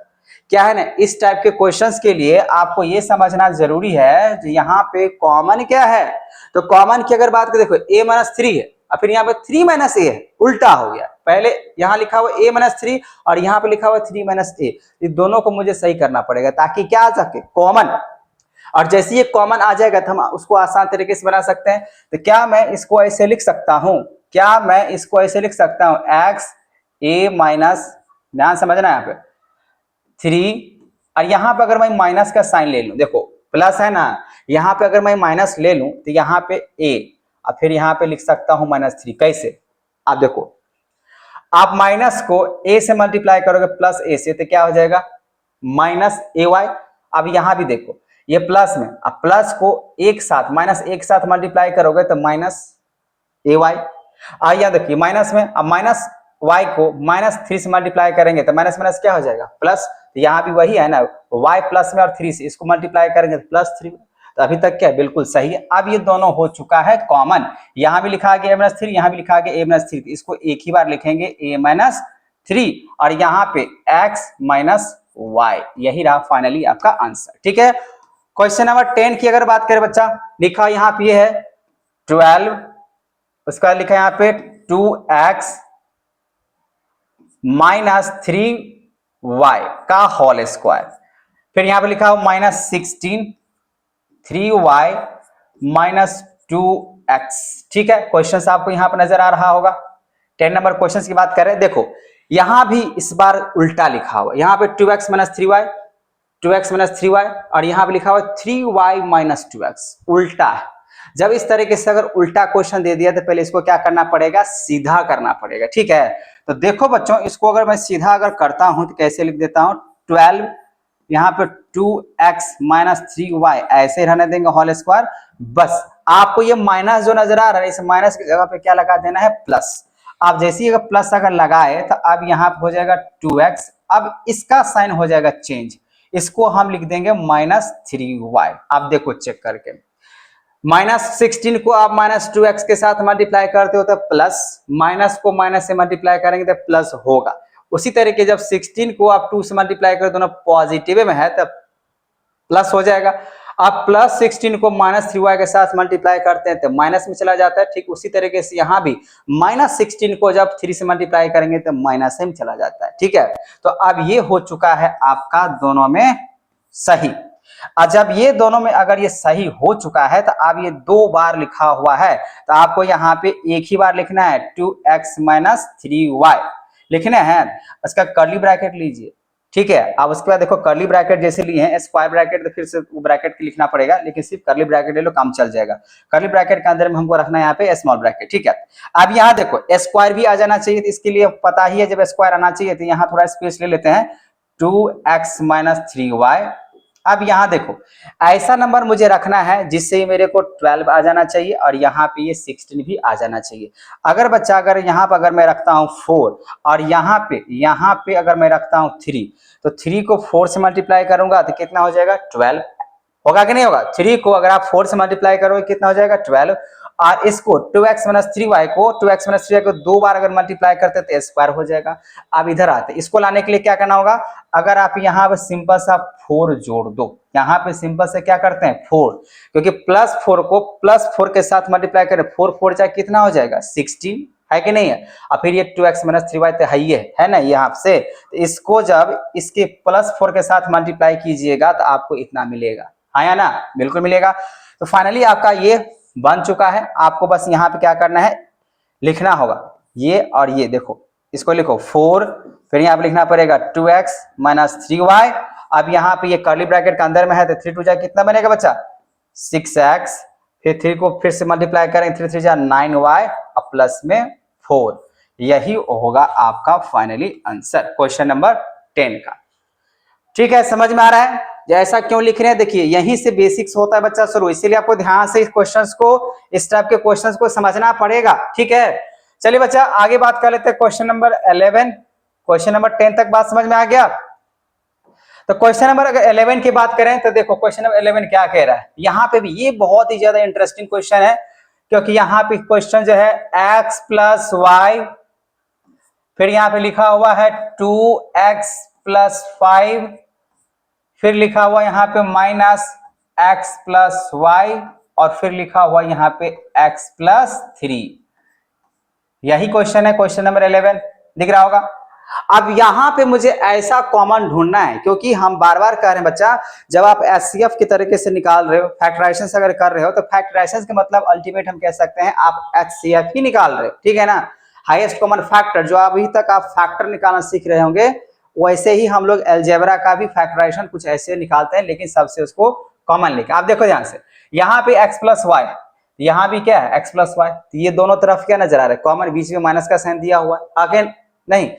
क्या है ना, इस टाइप के क्वेश्चंस के लिए आपको ये समझना जरूरी है कि यहाँ पे कॉमन क्या है। तो कॉमन की अगर बात करें, देखो a माइनस 3 है और फिर यहाँ पे 3 माइनस a है, उल्टा हो गया, पहले यहाँ लिखा हुआ a माइनस 3 और यहाँ पे लिखा हुआ 3 माइनस a, ये दोनों को मुझे सही करना पड़ेगा ताकि क्या आ सके, कॉमन। और जैसे ये कॉमन आ जाएगा तो हम उसको आसान तरीके से बना सकते हैं। तो क्या मैं इसको ऐसे लिख सकता हूँ, क्या मैं इसको ऐसे लिख सकता हूँ, x a माइनस, ध्यान समझना यहाँ पे 3, और यहाँ पे अगर मैं माइनस का साइन ले लूं, देखो प्लस है ना, यहाँ पे अगर मैं माइनस ले लूं तो यहाँ पे a और फिर यहाँ पे लिख सकता हूं -3। कैसे, आप देखो, आप माइनस को a से मल्टीप्लाई करोगे प्लस a से तो क्या हो जाएगा, -ay। अब यहाँ भी देखो, ये प्लस में, अब प्लस को एक साथ माइनस एक साथ मल्टीप्लाई करोगे तो -ay। यहाँ देखिए माइनस में, अब -y को -3 से मल्टीप्लाई करेंगे तो माइनस माइनस क्या हो जाएगा, प्लस। तो यहाँ भी वही है ना, y प्लस में और 3 से इसको मल्टीप्लाई करेंगे तो +3। तो अभी तक क्या बिल्कुल सही है। अब ये दोनों हो चुका है कॉमन, यहाँ भी लिखा गया a-3, यहाँ भी लिखा गया a-3, तो इसको एक ही बार लिखेंगे a-3 और यहाँ पे x माइनस y, यही रहा फाइनली आपका आंसर। ठीक है, क्वेश्चन नंबर 10 की अगर बात करें बच्चा, लिखा यहाँ पे है 12, उसका लिखा यहाँ पे 2x माइनस 3y का होल स्क्वायर, फिर यहाँ पे लिखा हो -16 3y माइनस 2x। ठीक है, क्वेश्चन आपको यहाँ पर नजर आ रहा होगा। 10 नंबर क्वेश्चन की बात करें, देखो यहां भी इस बार उल्टा लिखा हुआ, यहाँ पे 2x minus 3y, 2x minus 3y और यहाँ पे लिखा हुआ 3y माइनस 2x, उल्टा है। जब इस तरीके से अगर उल्टा क्वेश्चन दे दिया तो पहले इसको क्या करना पड़ेगा, सीधा करना पड़ेगा। ठीक है, तो देखो बच्चों, इसको अगर मैं सीधा अगर करता हूं तो कैसे लिख देता हूं, 12 यहाँ पे 2x माइनस 3y ऐसे रहने देंगे होल स्क्वायर। बस आपको ये माइनस जो नजर आ रहा है, इस माइनस की जगह पे क्या लगा देना है, प्लस। आप जैसे ही अगर प्लस अगर लगाए तो अब यहाँ पे हो जाएगा 2x, अब इसका साइन हो जाएगा चेंज, इसको हम लिख देंगे -3y। आप देखो चेक करके, -16 को आप -2x के साथ मल्टीप्लाई करते हो तो प्लस, माइनस को माइनस से मल्टीप्लाई करेंगे तो प्लस होगा। उसी तरीके जब 16 को आप 2 से मल्टीप्लाई करें दोनों पॉजिटिव में है तब प्लस हो जाएगा। आप +16 को -3y के साथ मल्टीप्लाई करते हैं तो माइनस में चला जाता है। ठीक उसी तरीके से यहाँ भी -16 को जब 3 से मल्टीप्लाई करेंगे तो माइनस में चला जाता है। ठीक है, तो अब ये हो चुका है आपका दोनों में सही। और जब ये दोनों में अगर ये सही हो चुका है तो अब ये 2 बार लिखा हुआ है तो आपको यहाँ पे एक ही बार लिखना है 2x - 3y लिखने हैं। इसका कर्ली ब्रैकेट लीजिए। ठीक है, अब उसके बाद देखो कर्ली ब्रैकेट जैसे लिए हैं स्क्वायर ब्रैकेट तो फिर से वो ब्रैकेट लिखना पड़ेगा, लेकिन सिर्फ कर्ली ब्रैकेट ले लो काम चल जाएगा। कर्ली ब्रैकेट के अंदर में हमको रखना है यहाँ पे स्मॉल ब्रैकेट। ठीक है, अब यहाँ देखो स्क्वायर भी आ जाना चाहिए, तो इसके लिए पता ही है जब स्क्वायर आना चाहिए तो यहाँ थोड़ा स्पेस ले लेते हैं 2x - 3y। अब यहाँ देखो ऐसा नंबर मुझे रखना है जिससे मेरे को 12 आ जाना चाहिए और यहाँ पे ये 16 भी आ जाना चाहिए। अगर बच्चा अगर यहाँ पर अगर मैं रखता हूँ 4 और यहाँ पे अगर मैं रखता हूँ 3 तो 3 को 4 से मल्टीप्लाई करूंगा तो कितना हो जाएगा 12 होगा कि नहीं होगा। 3 को अगर आप 4 से मल्टीप्लाई करोगे कितना हो जाएगा 12 और इसको 2x - 3y को 2x - 3y को 2 बार अगर मल्टीप्लाई करते तो स्क्वायर हो जाएगा। अब इधर आते इसको लाने के लिए क्या करना होगा, अगर आप यहाँ पे सिंपल सा 4 जोड़ दो, यहाँ पे सिंपल से क्या करते हैं 4, क्योंकि +4 को +4 के साथ मल्टीप्लाई करें 4 4 चाहे कितना हो जाएगा 16 है कि नहीं है। और फिर ये 2x - 3y तो है ना यहाँ से, तो इसको जब इसके +4 के साथ मल्टीप्लाई कीजिएगा तो आपको इतना मिलेगा, हाँ या ना, बिल्कुल मिलेगा। तो फाइनली आपका ये बन चुका है। आपको बस यहाँ पे क्या करना है लिखना होगा ये और ये, देखो इसको लिखो 4, फिर यहाँ पे लिखना पड़ेगा 2x - 3y। अब यहाँ पे ये कर्ली ब्रैकेट के अंदर में है तो 3 2 जा कितना बनेगा बच्चा 6x, फिर 3 को फिर से मल्टीप्लाई करेंगे 3 3 जा 9y और प्लस में 4। यही होगा आपका फाइनली आंसर क्वेश्चन नंबर 10 का। ठीक है, समझ में आ रहा है ऐसा क्यों लिख रहे हैं। देखिए यहीं से बेसिक्स होता है बच्चा शुरू, इसीलिए आपको ध्यान से इस क्वेश्चंस को, इस टाइप के क्वेश्चंस को समझना पड़ेगा। ठीक है, चलिए बच्चा आगे बात कर लेते हैं क्वेश्चन नंबर 11। क्वेश्चन नंबर 10 तक बात समझ में आ गया। तो क्वेश्चन नंबर अगर 11 की बात करें तो देखो क्वेश्चन नंबर 11 क्या कह रहा है। यहाँ पे भी ये बहुत ही ज्यादा इंटरेस्टिंग क्वेश्चन है, क्योंकि यहाँ पे क्वेश्चन जो है x + y, फिर यहाँ पे लिखा हुआ है 2x + 5, फिर लिखा हुआ यहाँ पे -x + y और फिर लिखा हुआ यहाँ पे x + 3। यही क्वेश्चन है क्वेश्चन नंबर 11, दिख रहा होगा। अब यहाँ पे मुझे ऐसा कॉमन ढूंढना है, क्योंकि हम बार बार कह रहे हैं बच्चा जब आप एचसीएफ की तरीके से निकाल रहे हो, फैक्टराइजेशन अगर कर रहे हो तो फैक्टराइजेशन का मतलब अल्टीमेट हम कह सकते हैं आप एचसीएफ ही निकाल रहे हो। ठीक है ना, हाईएस्ट कॉमन फैक्टर, जो अभी तक आप फैक्टर निकालना सीख रहे होंगे वैसे ही हम लोग अलजेब्रा का भी फैक्टराइजेशन कुछ ऐसे निकालते हैं, लेकिन सबसे उसको कॉमन लेके। आप देखो ध्यान से, यहाँ पे x + y, यहाँ भी क्या है x + y, तो ये दोनों तरफ क्या नजर आ रहा है कॉमन, बीच में माइनस का साइन दिया हुआ है, आगे नहीं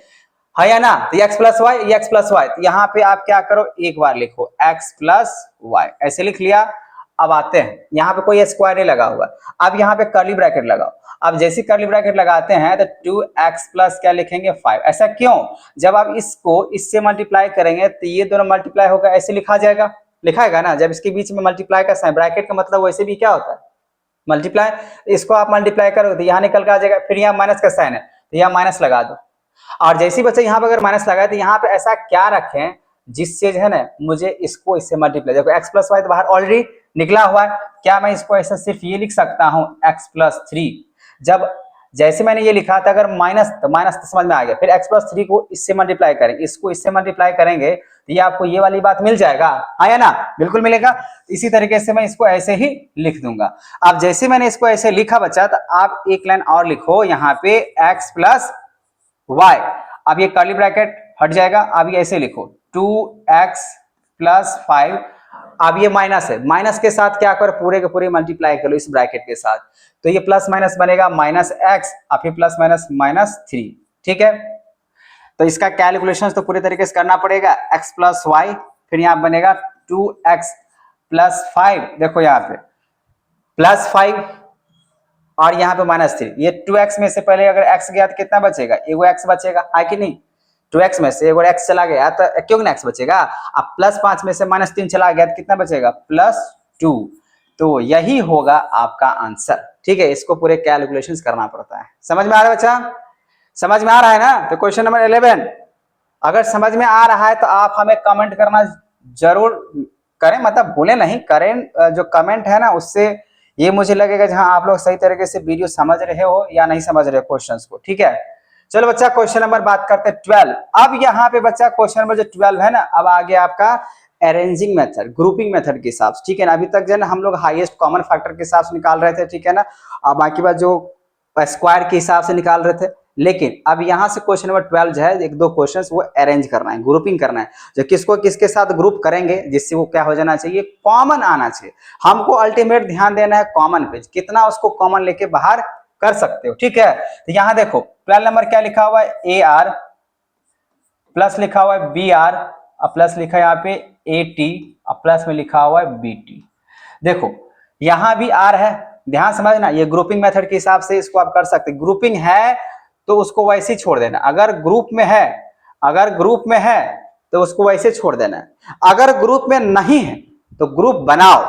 है या ना, तो x + y, ये x + y, तो यहाँ पे आप क्या करो एक बार लिखो x + y, ऐसे लिख लिया। अब आते हैं यहाँ पे कोई स्क्वायर नहीं लगा हुआ, अब यहाँ पे कर्ली ब्रैकेट लगाओ। अब जैसे कर्ली ब्रैकेट लगाते हैं तो 2x + क्या लिखेंगे 5। ऐसा क्यों, जब आप इसको इससे मल्टीप्लाई करेंगे तो ये दोनों मल्टीप्लाई होगा, ऐसे लिखा जाएगा, लिखाएगा ना, जब इसके बीच में मल्टीप्लाई का साइन, ब्रैकेट का मतलब वैसे भी क्या होता है मल्टीप्लाई, इसको आप मल्टीप्लाई करोगे तो यहाँ निकल के आ जाएगा, फिर यहाँ माइनस का साइन है तो यहाँ माइनस लगा दो। और जैसे बच्चे यहाँ पर अगर माइनस लगाए तो यहाँ पे ऐसा क्या रखें जिससे जो है ना मुझे इसको इससे मल्टीप्लाई, देखो x + y तो बाहर ऑलरेडी निकला हुआ है, क्या मैं इसको ऐसा सिर्फ ये लिख सकता हूँ x + 3। जब जैसे मैंने ये लिखा था अगर माइनस तो समझ में आ गया, फिर x + 3 को इससे मल्टीप्लाई करेंगे, इसको इससे मल्टीप्लाई करेंगे तो ये आपको ये वाली बात मिल जाएगा, हाँ या ना, बिल्कुल मिलेगा। इसी तरीके से मैं इसको ऐसे ही लिख दूंगा। अब जैसे मैंने इसको ऐसे लिखा बच्चा, तो आप एक लाइन और लिखो यहाँ पे x + y। अब ये कर्ली ब्रैकेट हट जाएगा, अब ये ऐसे लिखो 2x + 5। अब ये माइनस है, माइनस के साथ क्या करो पूरे के पूरे मल्टीप्लाई कर लो इस ब्रैकेट के साथ, तो ये प्लस माइनस बनेगा -x और फिर +-3। ठीक है, तो इसका कैलकुलेशन तो पूरे तरीके से करना पड़ेगा, x + y, फिर यहाँ बनेगा 2x + 5, देखो यहाँ पे +5 और यहाँ पे -3। ये 2x में से पहले अगर x गया तो कितना बचेगा, एगो x बचेगा, है कि नहीं, 2x में से एगो x चला गया तो क्यों ना x बचेगा। अब +5 में से -3 चला गया तो कितना बचेगा +2, तो यही होगा आपका आंसर। ठीक है, इसको पूरे कैलकुलेशंस करना पड़ता है। समझ में आ रहा है बच्चा? समझ में आ रहा है ना? तो क्वेश्चन नंबर 11 अगर समझ में आ रहा है तो आप हमें कमेंट करना जरूर करें, मतलब भूले नहीं करें। जो कमेंट है ना उससे ये मुझे लगेगा जहां आप लोग सही तरीके से वीडियो समझ रहे हो या नहीं समझ रहे हो क्वेश्चंस को। ठीक है, चलो बच्चा क्वेश्चन नंबर बात करते हैं 12। अब यहाँ पे बच्चा क्वेश्चन नंबर जो 12 है ना, अब आगे आपका अरेंजिंग मेथड, ग्रुपिंग मेथड के हिसाब से। ठीक है ना, अभी तक जो है ना हम लोग हाईएस्ट कॉमन फैक्टर के हिसाब से निकाल रहे थे। ठीक है ना, और बाकी बात जो स्क्वायर के हिसाब से निकाल रहे थे। लेकिन अब यहाँ से क्वेश्चन नंबर 12 जो है, एक दो क्वेश्चंस वो अरेंज करना है, ग्रुपिंग करना है। जो किसको किसके साथ ग्रुप करेंगे जिससे वो क्या हो जाना चाहिए, कॉमन आना चाहिए। हमको अल्टीमेट ध्यान देना है कॉमन पे, कितना उसको कॉमन लेके बाहर कर सकते हो। ठीक है, तो यहाँ देखो 12 नंबर क्या लिखा हुआ है, ए आर प्लस लिखा हुआ है बी आर और प्लस लिखा है यहाँ पे ए टी और प्लस में लिखा हुआ है बी टी। देखो यहाँ भी आर है, ध्यान समझना, ये ग्रुपिंग मेथड के हिसाब से इसको आप कर सकते। ग्रुपिंग है तो उसको वैसे ही छोड़ देना, अगर ग्रुप में है, अगर ग्रुप में है तो उसको वैसे छोड़ देना। अगर ग्रुप में नहीं है तो ग्रुप बनाओ,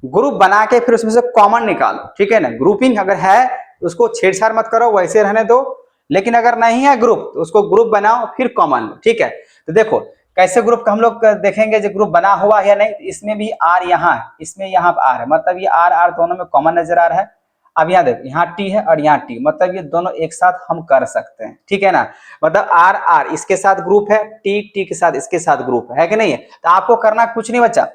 ग्रुप बना के फिर उसमें से कॉमन निकालो। ठीक है ना, ग्रुपिंग अगर है तो उसको छेड़छाड़ मत करो, वैसे रहने दो। लेकिन अगर नहीं है ग्रुप तो उसको ग्रुप बनाओ फिर कॉमन लो। ठीक है, तो देखो कैसे ग्रुप का हम लोग देखेंगे जो ग्रुप बना हुआ है या नहीं। इसमें भी आर यहाँ है, इसमें यहाँ आर है, मतलब ये आर आर दोनों में कॉमन नजर आ रहा है। अब यहाँ देखो यहाँ टी है और यहाँ टी, मतलब ये दोनों एक साथ हम कर सकते हैं। ठीक है ना, मतलब आर आर इसके साथ ग्रुप है, टी टी के साथ इसके साथ ग्रुप है कि नहीं है। तो आपको करना कुछ नहीं बच्चा,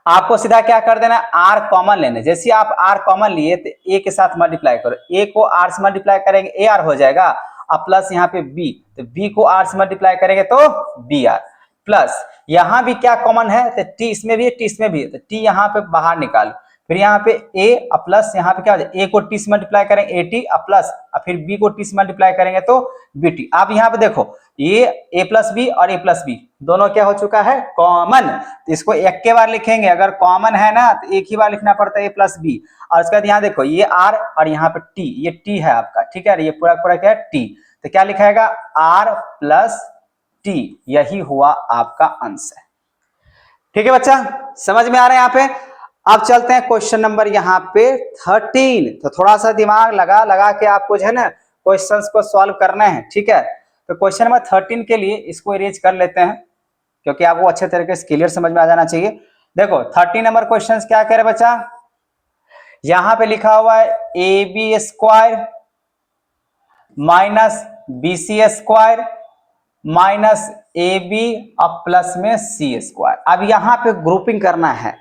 आपको सीधा क्या कर देना, आर कॉमन लेने। जैसे आप आर कॉमन लिए तो ए के साथ मल्टीप्लाई करो, ए को आर से मल्टीप्लाई करेंगे ए आर हो जाएगा, अब प्लस यहाँ पे बी, तो बी को आर से मल्टीप्लाई करेंगे तो बी आर, प्लस यहाँ भी क्या कॉमन है, तो टी इसमें भी है टी इसमें भी है, तो टी यहाँ पे बाहर निकालो। फिर यहाँ पे ए प्लस यहाँ पे क्या हो जाए, ए को टी से मल्टीप्लाई करेंगे ए टी प्लस, फिर बी को टी से मल्टीप्लाई करेंगे तो बी टी। आप यहाँ पे देखो ये ए प्लस बी और ए प्लस बी दोनों क्या हो चुका है, कॉमन। तो इसको एक के बार लिखेंगे, अगर कॉमन है ना तो एक ही बार लिखना पड़ता है ए प्लस बी। और उसके बाद यहाँ देखो ये आर और यहाँ पे टी, ये टी है आपका। ठीक है, ये पूरा पूरा क्या है टी, तो क्या लिखाएगा आर प्लस टी, यही हुआ आपका आंसर। ठीक है बच्चा, समझ में आ रहा है यहाँ पे। अब चलते हैं क्वेश्चन नंबर यहाँ पे 13। तो थोड़ा सा दिमाग लगा लगा के आपको जो है ना क्वेश्चंस को सॉल्व करना है। ठीक है, तो क्वेश्चन नंबर 13 के लिए इसको इरेज कर लेते हैं, क्योंकि आपको अच्छे तरीके से क्लियर समझ में आ जाना चाहिए। देखो 13 नंबर क्वेश्चन क्या कह रहे बच्चा, यहां पे लिखा हुआ है A B square minus B C square minus A B और प्लस में सी स्क्वायर। अब यहाँ पे ग्रुपिंग करना है,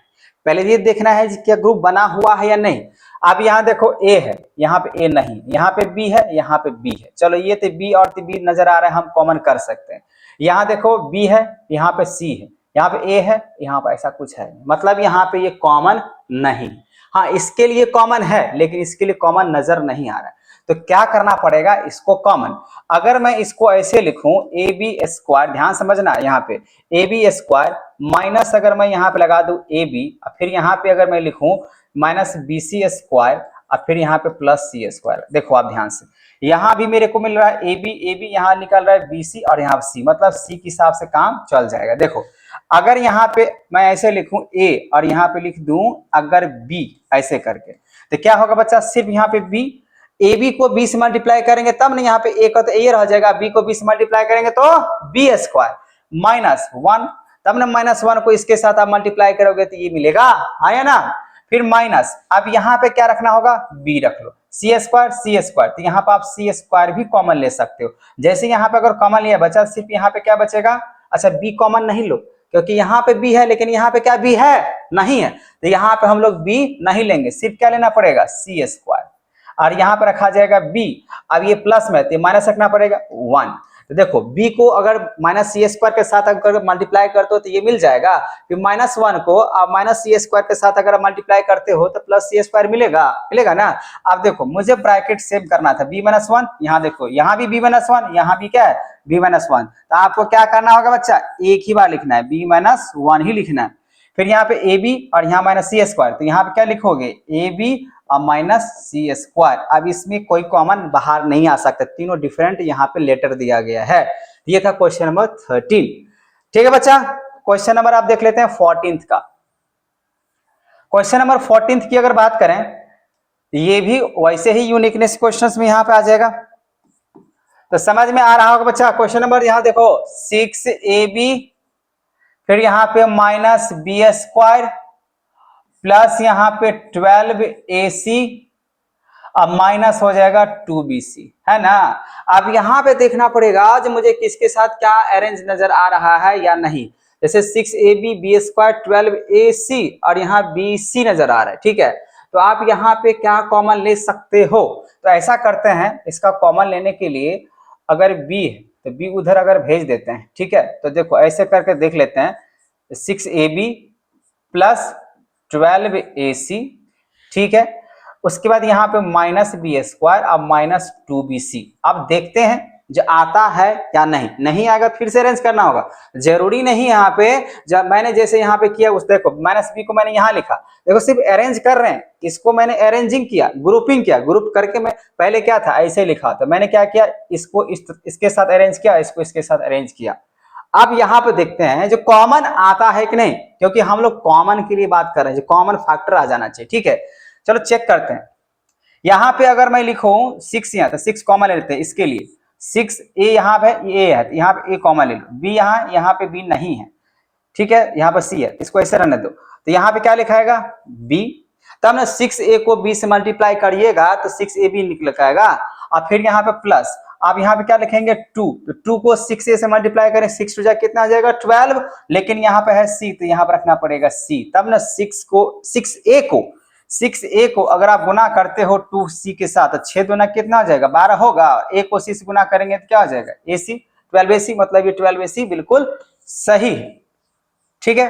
पहले ये देखना है क्या ग्रुप बना हुआ है या नहीं। अब यहाँ देखो ए है, यहाँ पे ए नहीं, यहाँ पे बी है, यहाँ पे बी है। चलो ये तो बी और बी नजर आ रहा है, हम कॉमन कर सकते हैं। यहाँ देखो बी है, यहाँ पे सी है, यहाँ पे ए है, यहाँ पे ऐसा कुछ है, मतलब यहाँ पे ये कॉमन नहीं। हाँ इसके लिए कॉमन है लेकिन इसके लिए कॉमन नजर नहीं आ रहा है, तो क्या करना पड़ेगा इसको कॉमन। अगर मैं इसको ऐसे लिखूं ए बी स्क्वायर, ध्यान समझना यहाँ पे ए बी स्क्वायर माइनस, अगर मैं यहाँ पे लगा दूं ए बी, फिर यहाँ पे अगर मैं लिखूं माइनस बी सी स्क्वायर और फिर यहाँ पे प्लस सी स्क्वायर। देखो आप ध्यान से, यहाँ भी मेरे को मिल रहा है ए बी यहाँ निकल रहा है बी सी और यहाँ सी, मतलब सी के हिसाब से काम चल जाएगा। देखो अगर यहाँ पे मैं ऐसे लिखूं ए और यहाँ पे लिख दूं अगर बी ऐसे करके, तो क्या होगा बच्चा, सिर्फ यहाँ पे बी, ए बी को बी से मल्टीप्लाई करेंगे तब ना, यहाँ पे ए का तो ए रह जाएगा, बी को बी से मल्टीप्लाई करेंगे तो बी स्क्वायर माइनस 1, तब ना माइनस 1 को इसके साथ आप मल्टीप्लाई करोगे तो ये मिलेगा, आया ना। फिर माइनस, अब यहाँ पे क्या रखना होगा, बी रख लो, सी स्क्वायर, तो यहाँ पे आप सी स्क्वायर भी कॉमन ले सकते हो। जैसे यहाँ पे अगर कॉमन लिया बचा, सिर्फ यहाँ पे क्या बचेगा, अच्छा बी कॉमन नहीं लो, क्योंकि यहाँ पे बी है लेकिन यहाँ पे क्या बी है नहीं है, तो यहाँ पे हम लोग बी नहीं लेंगे, सिर्फ क्या लेना पड़ेगा सी स्क्वायर, और यहाँ पे रखा जाएगा बी। अब ये प्लस में तो माइनस रखना पड़ेगा 1, तो देखो b को अगर माइनस सी स्क्वायर के साथ अगर मल्टीप्लाई करते हो तो ये मिल जाएगा, फिर माइनस 1 को आप माइनस सी स्क्वायर के साथ अगर मल्टीप्लाई करते हो तो प्लस सी स्क्वायर मिलेगा, मिलेगा ना। अब देखो मुझे ब्रैकेट सेव करना था b माइनस 1, यहाँ देखो यहाँ भी b माइनस 1, यहाँ भी क्या है b माइनस 1, तो आपको क्या करना होगा बच्चा, एक ही बार लिखना है b माइनस 1 ही लिखना है। फिर यहाँ पे ए बी और यहाँ माइनस सी स्क्वायर, तो यहाँ पे क्या लिखोगे ए बी और माइनस सी स्क्वायर। अब इसमें कोई कॉमन बाहर नहीं आ सकता, तीनों डिफरेंट यहाँ पे लेटर दिया गया है। ये था क्वेश्चन नंबर 13। ठीक है बच्चा, क्वेश्चन नंबर आप देख लेते हैं 14th का। क्वेश्चन नंबर 14 की अगर बात करें, ये भी वैसे ही यूनिकनेस क्वेश्चंस में यहाँ पे आ जाएगा, तो समझ में आ रहा होगा बच्चा। क्वेश्चन नंबर यहाँ देखो 6ab, फिर यहाँ पे माइनस बी स्क्वायर प्लस यहाँ पे 12ac, अब माइनस हो जाएगा 2bc, है ना। अब यहाँ पे देखना पड़ेगा आज मुझे किसके साथ क्या अरेंज नजर आ रहा है या नहीं। जैसे 6ab बी स्क्वायर 12ac और यहाँ bc नजर आ रहा है, ठीक है। तो आप यहाँ पे क्या कॉमन ले सकते हो, तो ऐसा करते हैं, इसका कॉमन लेने के लिए अगर b है तो b उधर अगर भेज देते हैं, ठीक है। तो देखो ऐसे करके देख लेते हैं, 6ab प्लस 12ac, ठीक है। उसके बाद यहाँ पे माइनस बी स्क्वायर, अब माइनस 2bc। अब देखते हैं जो आता है या नहीं, नहीं आएगा फिर से अरेंज करना होगा, जरूरी नहीं यहाँ पे जब मैंने जैसे यहाँ पे किया उस देखो माइनस बी को मैंने यहाँ लिखा, देखो सिर्फ अरेंज कर रहे हैं, इसको मैंने अरेंजिंग किया, ग्रुपिंग किया, ग्रुप करके मैं पहले क्या था ऐसे लिखा, तो मैंने क्या किया, इसको इसके साथ अरेंज किया, इसको इसके साथ अरेंज किया। अब यहाँ पे देखते हैं जो कॉमन आता है कि नहीं, क्योंकि हम लोग कॉमन के लिए बात कर रहे हैं, जो कॉमन फैक्टर आ जाना चाहिए, ठीक है। चलो चेक करते हैं। यहाँ पे अगर मैं लिखूं 6 यहाँ, तो 6 कॉमन ले लेते हैं इसके लिए, 6a यहाँ पे ए है, यहाँ पे a कॉमन ले लो, b यहाँ पे b नहीं है, ठीक है, यहाँ पर c है, इसको ऐसे रहने दो। तो यहाँ पे क्या लिखाएगा b, तब ना 6a को b से मल्टीप्लाई करिएगा तो 6ab निकल आएगा, और फिर यहाँ पे प्लस, आप यहाँ पे क्या लिखेंगे 2, तो 2 को 6a से मल्टीप्लाई करें, 6 टू जा कितना आ जाएगा 12, लेकिन यहाँ पे है c तो यहाँ पर रखना पड़ेगा c, तब ना 6a को अगर आप गुना करते हो 2c के साथ, तो 6 दूना कितना आ जाएगा 12 होगा, a को c से गुना करेंगे तो क्या हो जाएगा ac, 12ac, मतलब ये 12ac बिल्कुल सही, ठीक है।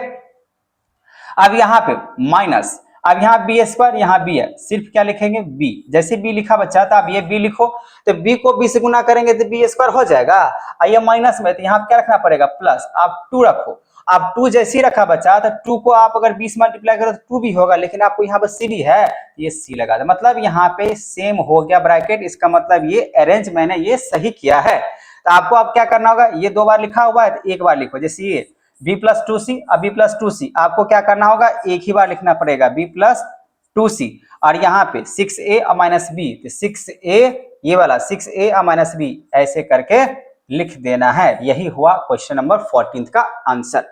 अब यहाँ पे माइनस, अब यहाँ बी स्क्वायर, यहाँ बी है, सिर्फ क्या लिखेंगे b, जैसे b लिखा बच्चा था अब ये b लिखो, तो b को b से गुना करेंगे तो b स्क्वायर हो जाएगा, और ये माइनस में तो यहाँ क्या रखना पड़ेगा प्लस, आप 2 रखो, आप 2 जैसे ही रखा बच्चा, तो 2 को आप अगर 20 मल्टीप्लाई करो तो 2 भी होगा, लेकिन आपको यहाँ पर c भी है, ये c लगा दो, मतलब यहाँ पे सेम हो गया ब्रैकेट, इसका मतलब ये अरेंज मैंने ये सही किया है। तो आपको अब क्या करना होगा, ये 2 बार लिखा हुआ है तो एक बार लिखो, जैसे ये b प्लस 2c, अब b प्लस 2c, आपको क्या करना होगा एक ही बार लिखना पड़ेगा b प्लस 2c, और यहाँ पे 6a और माइनस b, तो 6a ये वाला 6a और माइनस b ऐसे करके लिख देना है। यही हुआ क्वेश्चन नंबर 14 का आंसर।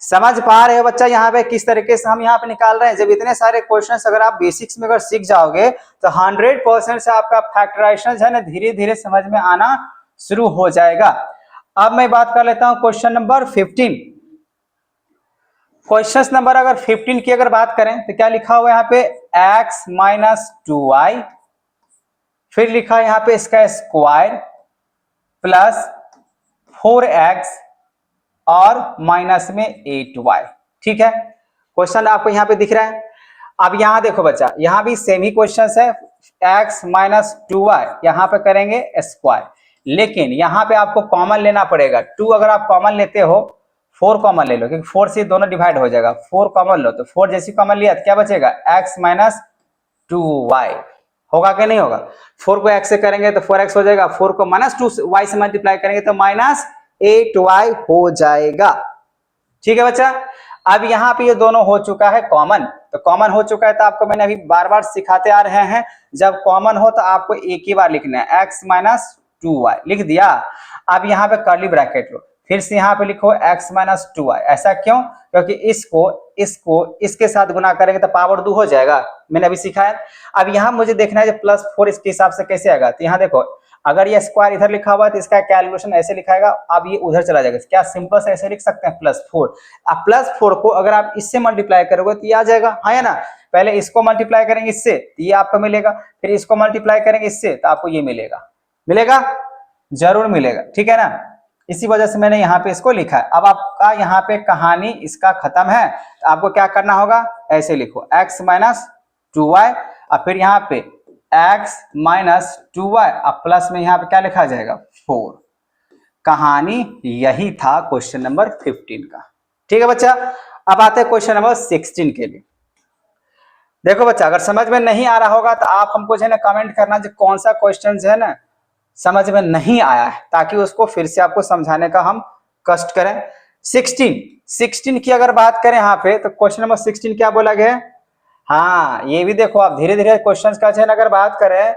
समझ पा रहे हो बच्चा यहाँ पे किस तरीके से हम यहाँ पे निकाल रहे हैं। जब इतने सारे क्वेश्चंस अगर आप बेसिक्स में अगर सीख जाओगे तो 100% से आपका फैक्टराइजेशन है ना धीरे धीरे समझ में आना शुरू हो जाएगा। अब मैं बात कर लेता हूं क्वेश्चन नंबर 15। क्वेश्चन नंबर अगर 15 की अगर बात करें तो क्या लिखा हुआ है यहाँ पे x माइनस 2y, फिर लिखा है यहाँ पे इसका स्क्वायर प्लस 4x और माइनस में 8y, ठीक है। क्वेश्चन आपको यहाँ पे दिख रहा है। अब यहाँ देखो बच्चा, यहाँ भी सेम ही क्वेश्चन है, x माइनस 2y यहाँ पे करेंगे स्क्वायर, लेकिन यहाँ पे आपको कॉमन लेना पड़ेगा। 2 अगर आप कॉमन लेते हो 4 कॉमन ले लो, क्योंकि 4 से दोनों डिवाइड हो जाएगा। 4 कॉमन लो तो 4 जैसी कॉमन लिया तो क्या बचेगा x माइनस 2y, होगा कि नहीं होगा। 4 को x से करेंगे तो 4x हो जाएगा, 4 को माइनस 2y से मल्टीप्लाई करेंगे तो माइनस 8y हो जाएगा, ठीक है बच्चा। अब यहाँ पे ये दोनों हो चुका है कॉमन, तो कॉमन हो चुका है तो आपको मैंने अभी बार बार सिखाते आ रहे हैं, जब कॉमन हो तो आपको एक ही बार लिखना है, x माइनस 2y लिख दिया। अब यहाँ पे कर्ली ब्रैकेट लो, फिर से यहाँ पे लिखो x माइनस 2y, ऐसा क्यों, क्योंकि इसको इसके साथ गुना करेंगे तो पावर 2 हो जाएगा, मैंने अभी सिखाया। अब यहाँ मुझे देखना है प्लस 4 इसके हिसाब से कैसे आएगा, तो यहाँ देखो अगर ये स्क्वायर इधर लिखा हुआ है तो इसका कैलकुलेशन ऐसे लिखाएगा, अब ये उधर चला जाएगा, क्या सिंपल से ऐसे लिख सकते हैं प्लस 4। अब प्लस 4 को अगर आप इससे मल्टीप्लाई करोगे तो ये आ जाएगा, है ना। पहले इसको मल्टीप्लाई करेंगे इससे तो ये आपको मिलेगा, फिर इसको मल्टीप्लाई करेंगे इससे तो आपको ये मिलेगा जरूर मिलेगा, ठीक है ना। इसी वजह से मैंने यहाँ पे इसको लिखा है। अब आपका यहाँ पे कहानी इसका खत्म है, तो आपको क्या करना होगा, ऐसे लिखो x माइनस 2y और फिर यहाँ पे x माइनस 2y अब प्लस में यहाँ पे क्या लिखा जाएगा 4। कहानी यही था क्वेश्चन नंबर 15 का, ठीक है बच्चा। अब आते हैं क्वेश्चन नंबर 16 के लिए। देखो बच्चा, अगर समझ में नहीं आ रहा होगा तो आप हमको जो है ना कमेंट करना जो कौन सा क्वेश्चन जो है ना समझ में नहीं आया है, ताकि उसको फिर से आपको समझाने का हम कष्ट करें। 16 की अगर बात करें यहाँ पे तो क्वेश्चन नंबर 16 क्या बोला गया है, हाँ ये भी देखो, आप धीरे धीरे क्वेश्चंस का चयन अगर बात करें,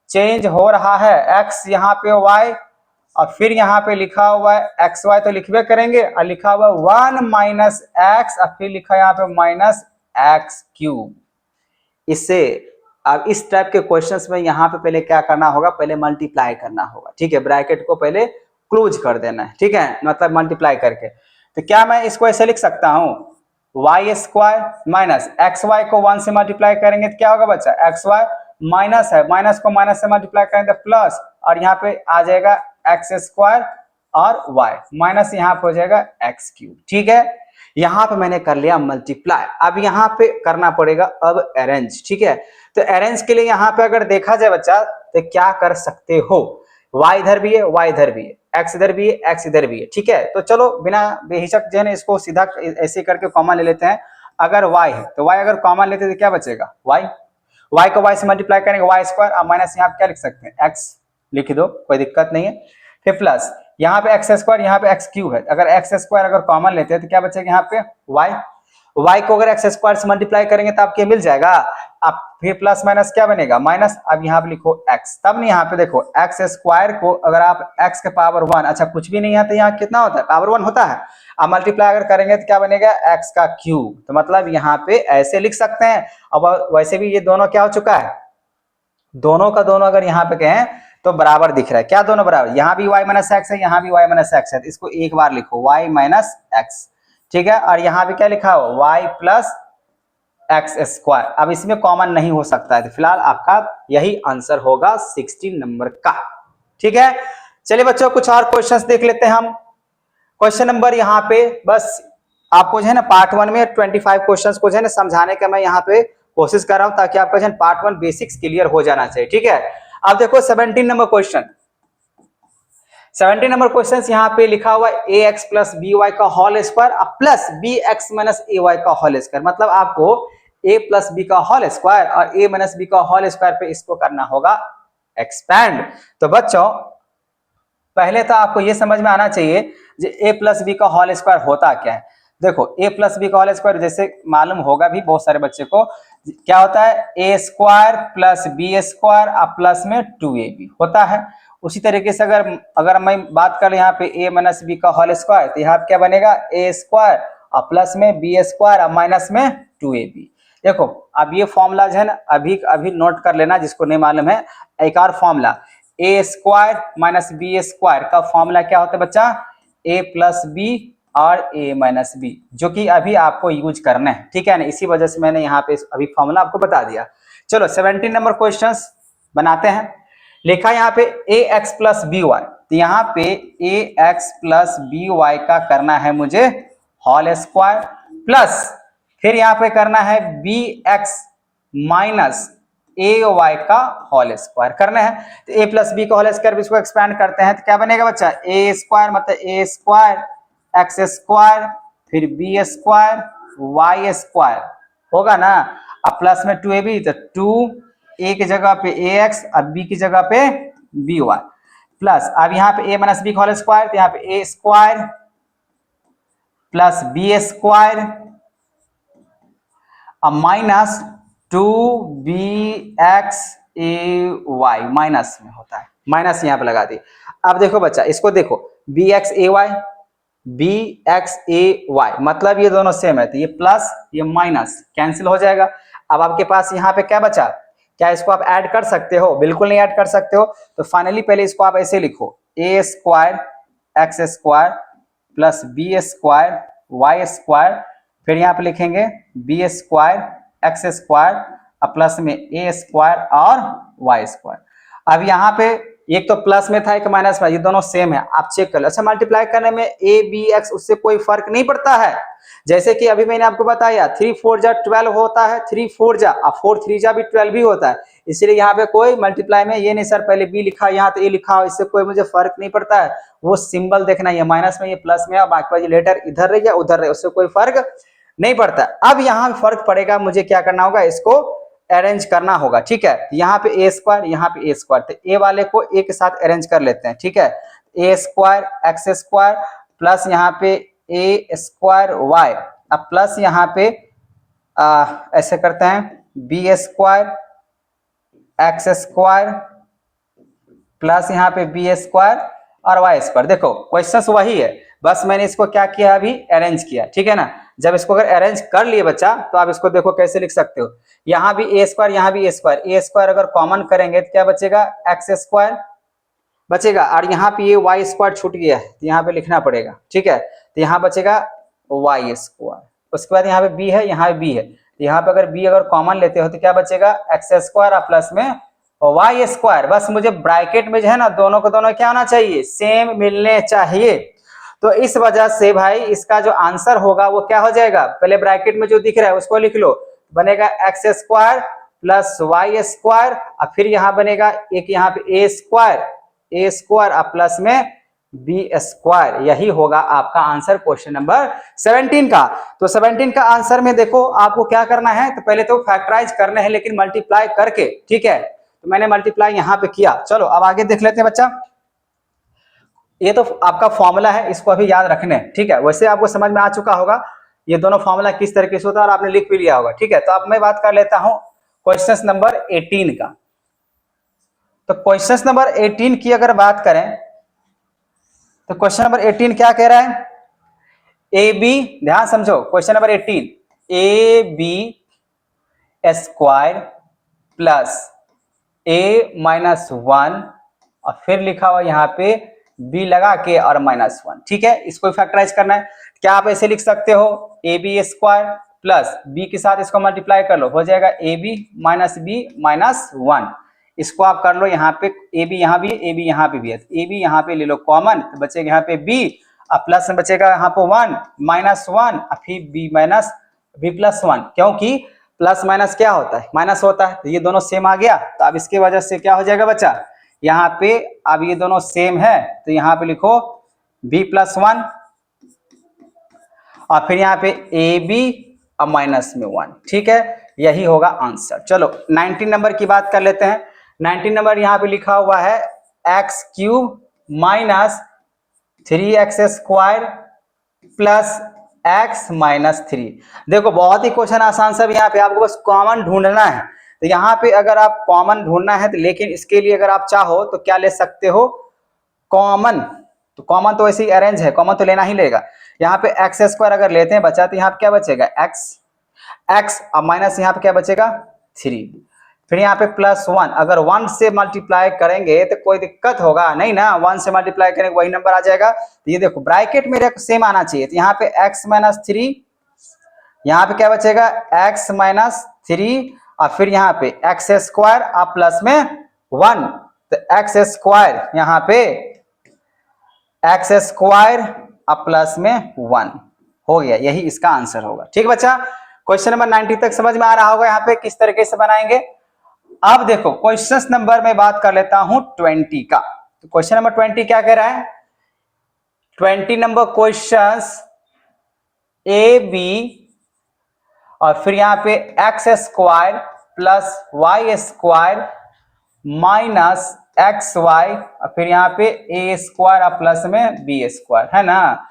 चेंज हो रहा है x यहाँ पे y और फिर यहाँ पे लिखा हुआ है एक्स वाई तो लिखवे करेंगे, और लिखा हुआ है 1 माइनस एक्स और फिर लिखा है यहाँ पे माइनस एक्स क्यूब। इससे अब इस टाइप के क्वेश्चंस में यहाँ पे पहले क्या करना होगा, पहले मल्टीप्लाई करना होगा, ठीक है, ब्रैकेट को पहले क्लोज कर देना है, ठीक है, मतलब मल्टीप्लाई करके। तो क्या मैं इसको ऐसे लिख सकता हूँ, Y square minus X Y को 1 से मल्टीप्लाई करेंगे तो क्या होगा बच्चा, एक्स वाई माइनस है, माइनस को माइनस से मल्टीप्लाई करेंगे तो प्लस, और यहाँ पे आ जाएगा एक्स स्क्वायर और वाई माइनस यहाँ पे हो जाएगा एक्स क्यूब, ठीक है। यहाँ पे मैंने कर लिया मल्टीप्लाई, अब यहाँ पे करना पड़ेगा अब अरेंज, ठीक है। तो अरेंज के लिए यहाँ पे अगर देखा जाए बच्चा तो क्या कर सकते हो, y इधर भी है, y इधर भी है, x इधर भी है, x इधर भी है, ठीक है। तो चलो बिना बेहिचक जो है इसको सीधा ऐसे करके कॉमन ले लेते हैं। अगर y है तो y अगर कॉमन लेते तो क्या बचेगा, y को y से मल्टीप्लाई करेंगे y स्क्वायर, और माइनस यहाँ पे क्या लिख सकते हैं x लिख दो, कोई दिक्कत नहीं है। फिर प्लस यहाँ पे एक्स स्क्वायर, यहाँ पे एक्स क्यूब है, अगर एक्स स्क्वायर अगर कॉमन लेते हैं तो क्या बचेगा यहाँ पे y को अगर एक्स स्क्वायर से मल्टीप्लाई करेंगे तो आपके मिल जाएगा। अब फिर प्लस माइनस क्या बनेगा माइनस, अब यहाँ पे लिखो x, तब नहीं यहाँ पे देखो एक्स स्क्वायर को अगर आप x के पावर 1, अच्छा कुछ भी नहीं है तो यहाँ कितना होता है, पावर 1 होता है, अब मल्टीप्लाई अगर करेंगे तो क्या बनेगा x का क्यूब। तो मतलब यहाँ पे ऐसे लिख सकते हैं। अब वैसे भी ये दोनों क्या हो चुका है, दोनों का दोनों अगर यहाँ पे कहें तो बराबर दिख रहा है, क्या दोनों बराबर, यहाँ भी y माइनस एक्स है, यहाँ भी y माइनस एक्स है, इसको एक बार लिखो y माइनस एक्स, ठीक है। और यहाँ पे क्या लिखा हो, y प्लस एक्स स्क्वायर, अब इसमें कॉमन नहीं हो सकता है, तो फिलहाल आपका यही आंसर होगा 16 नंबर का, ठीक है। चलिए बच्चों कुछ और क्वेश्चंस देख लेते हैं हम। क्वेश्चन नंबर यहाँ पे बस आपको जो है ना पार्ट 1 में 25 क्वेश्चंस को जो है ना समझाने का मैं यहाँ पे कोशिश कर रहा हूं, ताकि आपका जो है पार्ट 1 बेसिक्स क्लियर हो जाना चाहिए, ठीक है। अब देखो 17 नंबर क्वेश्चन, 17 नंबर क्वेश्चन यहाँ पे लिखा हुआ है A X plus B Y का whole square plus B X minus A Y का होल स्क्वायर, मतलब आपको a प्लस बी का होल स्क्वायर और a माइनस बी का होल स्क्वायर पे इसको करना होगा एक्सपैंड। तो बच्चों पहले तो आपको ये समझ में आना चाहिए कि a प्लस बी का होल स्क्वायर होता क्या है। देखो a प्लस बी का होल स्क्वायर जैसे मालूम होगा भी बहुत सारे बच्चे को, क्या होता है, A square plus B square और प्लस में 2ab होता है। उसी तरीके से अगर मैं बात कर यहाँ पे a माइनस बी का होल स्क्वायर, तो यहाँ क्या बनेगा ए स्क्वायर और प्लस में बी स्क्वायर और माइनस में 2ab। देखो अब ये फॉर्मूला जो है ना अभी नोट कर लेना जिसको नहीं मालूम है। एक और फॉर्मूला ए स्क्वायर माइनस बी स्क्वायर का फॉर्मूला क्या होता है बच्चा, ए प्लस बी और ए माइनस बी, जो कि अभी आपको यूज करना है, ठीक है ना। इसी वजह से मैंने यहाँ पे अभी फॉर्मूला आपको बता दिया। चलो 17 नंबर क्वेश्चंस बनाते हैं। लिखा यहाँ पे ए एक्स प्लस बी वाई, तो यहाँ पे ए एक्स प्लस बी वाई का करना है मुझे होल स्क्वायर, प्लस फिर यहाँ पे करना है B X minus A Y का होल स्क्वायर करना है। तो ए प्लस बी का होल स्क्वायर इसको एक्सपैंड करते हैं तो क्या बनेगा बच्चा, ए स्क्वायर मतलब ए स्क्वायर एक्स स्क्वायर फिर बी स्क्वायर वाई स्क्वायर होगा ना, अब प्लस में 2ab, तो 2 ए की जगह पे ए एक्स और बी की जगह पे बी वाई, प्लस अब यहाँ पे ए माइनस बी का होल स्क्वायर, तो यहाँ पे A square plus B square अब माइनस 2bx ए वाई माइनस में होता है, माइनस यहाँ पे लगा दी। अब देखो बच्चा इसको देखो bx ए वाई bx ए वाई, मतलब ये दोनों सेम है, तो ये प्लस ये माइनस कैंसिल हो जाएगा। अब आपके पास यहाँ पे क्या बचा, क्या इसको आप ऐड कर सकते हो, बिल्कुल नहीं ऐड कर सकते हो। तो फाइनली पहले इसको आप ऐसे लिखो A square X square plus B square Y square, फिर यहाँ पे लिखेंगे B square X square plus में ए स्क्वायर और वाई स्क्वायर। अब यहाँ पे एक तो प्लस में था एक माइनस में, ये दोनों सेम है, आप चेक कर लो। अच्छा मल्टीप्लाई करने में ए बी एक्स उससे कोई फर्क नहीं पड़ता है, जैसे कि अभी मैंने आपको बताया 3 4 जा 12 होता है, 3 4 जा और 4 3 जा भी 12 भी होता है। इसलिए यहाँ पे कोई मल्टीप्लाई में ये नहीं सर पहले बी लिखा यहाँ तो ए लिखा, इससे कोई मुझे फर्क नहीं पड़ता है। वो सिंबल देखना, ये माइनस में ये प्लस में, बाकी लेटर इधर रहे या उधर रहे, उससे कोई फर्क नहीं पड़ता। अब यहाँ फर्क पड़ेगा, मुझे क्या करना होगा, इसको अरेंज करना होगा, ठीक है। यहाँ पे ए स्क्वायर यहाँ पे ए स्क्वायर, तो ए वाले को ए के साथ अरेंज कर लेते हैं, ठीक है। A square X square plus यहाँ पे ए स्क्वायर वाई, अब प्लस यहाँ पे ऐसे करते हैं B square X square plus यहाँ पे बी स्क्वायर और वाई स्क्वायर। देखो क्वेश्चन वही है, बस मैंने इसको क्या किया अभी अरेंज किया, ठीक है ना। जब इसको अगर अरेंज कर लिए बच्चा तो आप इसको देखो कैसे लिख सकते हो, यहाँ भी ए स्क्वायर यहाँ भी ए स्क्वायर, ए स्क्वायर अगर कॉमन करेंगे तो क्या बचेगा एक्स स्क्वायर बचेगा, और यहाँ पे ये वाई स्क्वायर छूट गया है तो यहाँ पे लिखना पड़ेगा, ठीक है। तो यहाँ बचेगा वाई स्क्वायर, उसके बाद यहाँ पे बी है यहाँ पे बी है, तो यहाँ पे अगर बी अगर कॉमन लेते हो तो क्या बचेगा एक्स स्क्वायर और प्लस में वाई स्क्वायर। बस मुझे ब्रैकेट में जो है ना दोनों को दोनों क्या होना चाहिए सेम मिलने चाहिए। तो इस वजह से भाई इसका जो आंसर होगा वो क्या हो जाएगा, पहले ब्रैकेट में जो दिख रहा है उसको लिख लो, बनेगा X square plus Y square और फिर यहाँ बनेगा एक यहाँ पे ए स्क्वायर और प्लस में बी स्क्वायर। यही होगा आपका आंसर क्वेश्चन नंबर 17 का। तो 17 का आंसर में देखो आपको क्या करना है, तो पहले तो फैक्टराइज करने हैं लेकिन मल्टीप्लाई करके, ठीक है। तो मैंने मल्टीप्लाई यहाँ पे किया। चलो अब आगे देख लेते हैं बच्चा, ये तो आपका फॉर्मूला है, इसको अभी याद रखने, ठीक है। वैसे आपको समझ में आ चुका होगा ये दोनों फॉर्मूला किस तरीके से होता है और आपने लिख भी लिया होगा, ठीक है। तो अब मैं बात कर लेता हूं क्वेश्चन नंबर 18 का। तो क्वेश्चन नंबर 18 की अगर बात करें तो क्वेश्चन नंबर 18 क्या कह रहा है, ए बी, ध्यान समझो question number 18, A B square plus A minus 1 और फिर लिखा हुआ यहाँ पे बी लगा के और -1, ठीक है। इसको फैक्टराइज करना है, क्या आप ऐसे लिख सकते हो A B square plus B के साथ इसको मल्टीप्लाई कर लो, हो जाएगा ए बी माइनस 1। इसको आप कर लो यहाँ पे ए बी यहाँ भी ए बी यहाँ पे भी है, ए बी यहाँ पे ले लो कॉमन तो बचेगा यहाँ पे बी और प्लस में बचेगा यहाँ पे 1 -1 और फिर बी प्लस 1, क्योंकि प्लस माइनस क्या होता है माइनस होता है, तो ये दोनों सेम आ गया। तो अब इसके वजह से क्या हो जाएगा बच्चा, यहाँ पे अब ये दोनों सेम है तो यहाँ पे लिखो b प्लस 1 और फिर यहाँ पे ए बी और माइनस में 1, ठीक है। यही होगा आंसर। चलो 19 नंबर की बात कर लेते हैं। 19 नंबर यहाँ पे लिखा हुआ है x cube minus 3x square plus x minus 3। देखो बहुत ही क्वेश्चन आसान सब, यहाँ पे आपको बस कॉमन ढूंढना है। तो यहाँ पे अगर आप कॉमन ढूंढना है तो लेकिन इसके लिए अगर आप चाहो तो क्या ले सकते हो कॉमन, तो कॉमन तो वैसे ही अरेंज है, कॉमन तो लेना ही लेगा। यहाँ पे एक्स स्क्वायर अगर लेते हैं बचा तो यहाँ पे क्या बचेगा एक्स और माइनस यहाँ पे क्या बचेगा 3, फिर यहाँ पे प्लस 1। अगर 1 से मल्टीप्लाई करेंगे तो कोई दिक्कत होगा नहीं ना, 1 से मल्टीप्लाई करेंगे वही नंबर आ जाएगा। तो ये देखो ब्रैकेट मेरे सेम आना चाहिए, तो यहाँ पे x माइनस 3, यहाँ पे क्या बचेगा x माइनस 3 और फिर यहाँ पे एक्स स्क्वायर और प्लस में 1, तो एक्स स्क्वायर यहाँ पे एक्स स्क्वायर और प्लस में 1 हो गया, यही इसका आंसर होगा, ठीक बच्चा। क्वेश्चन नंबर 90 तक समझ में आ रहा होगा यहाँ पे किस तरीके से बनाएंगे। अब देखो क्वेश्चन नंबर में बात कर लेता हूं 20 का। तो क्वेश्चन नंबर 20 क्या कह रहा है, 20 नंबर क्वेश्चन ए बी और फिर यहाँ पे X square plus Y square minus X Y और फिर यहाँ पे ए स्क्वायर और प्लस में बी स्क्वायर, है ना।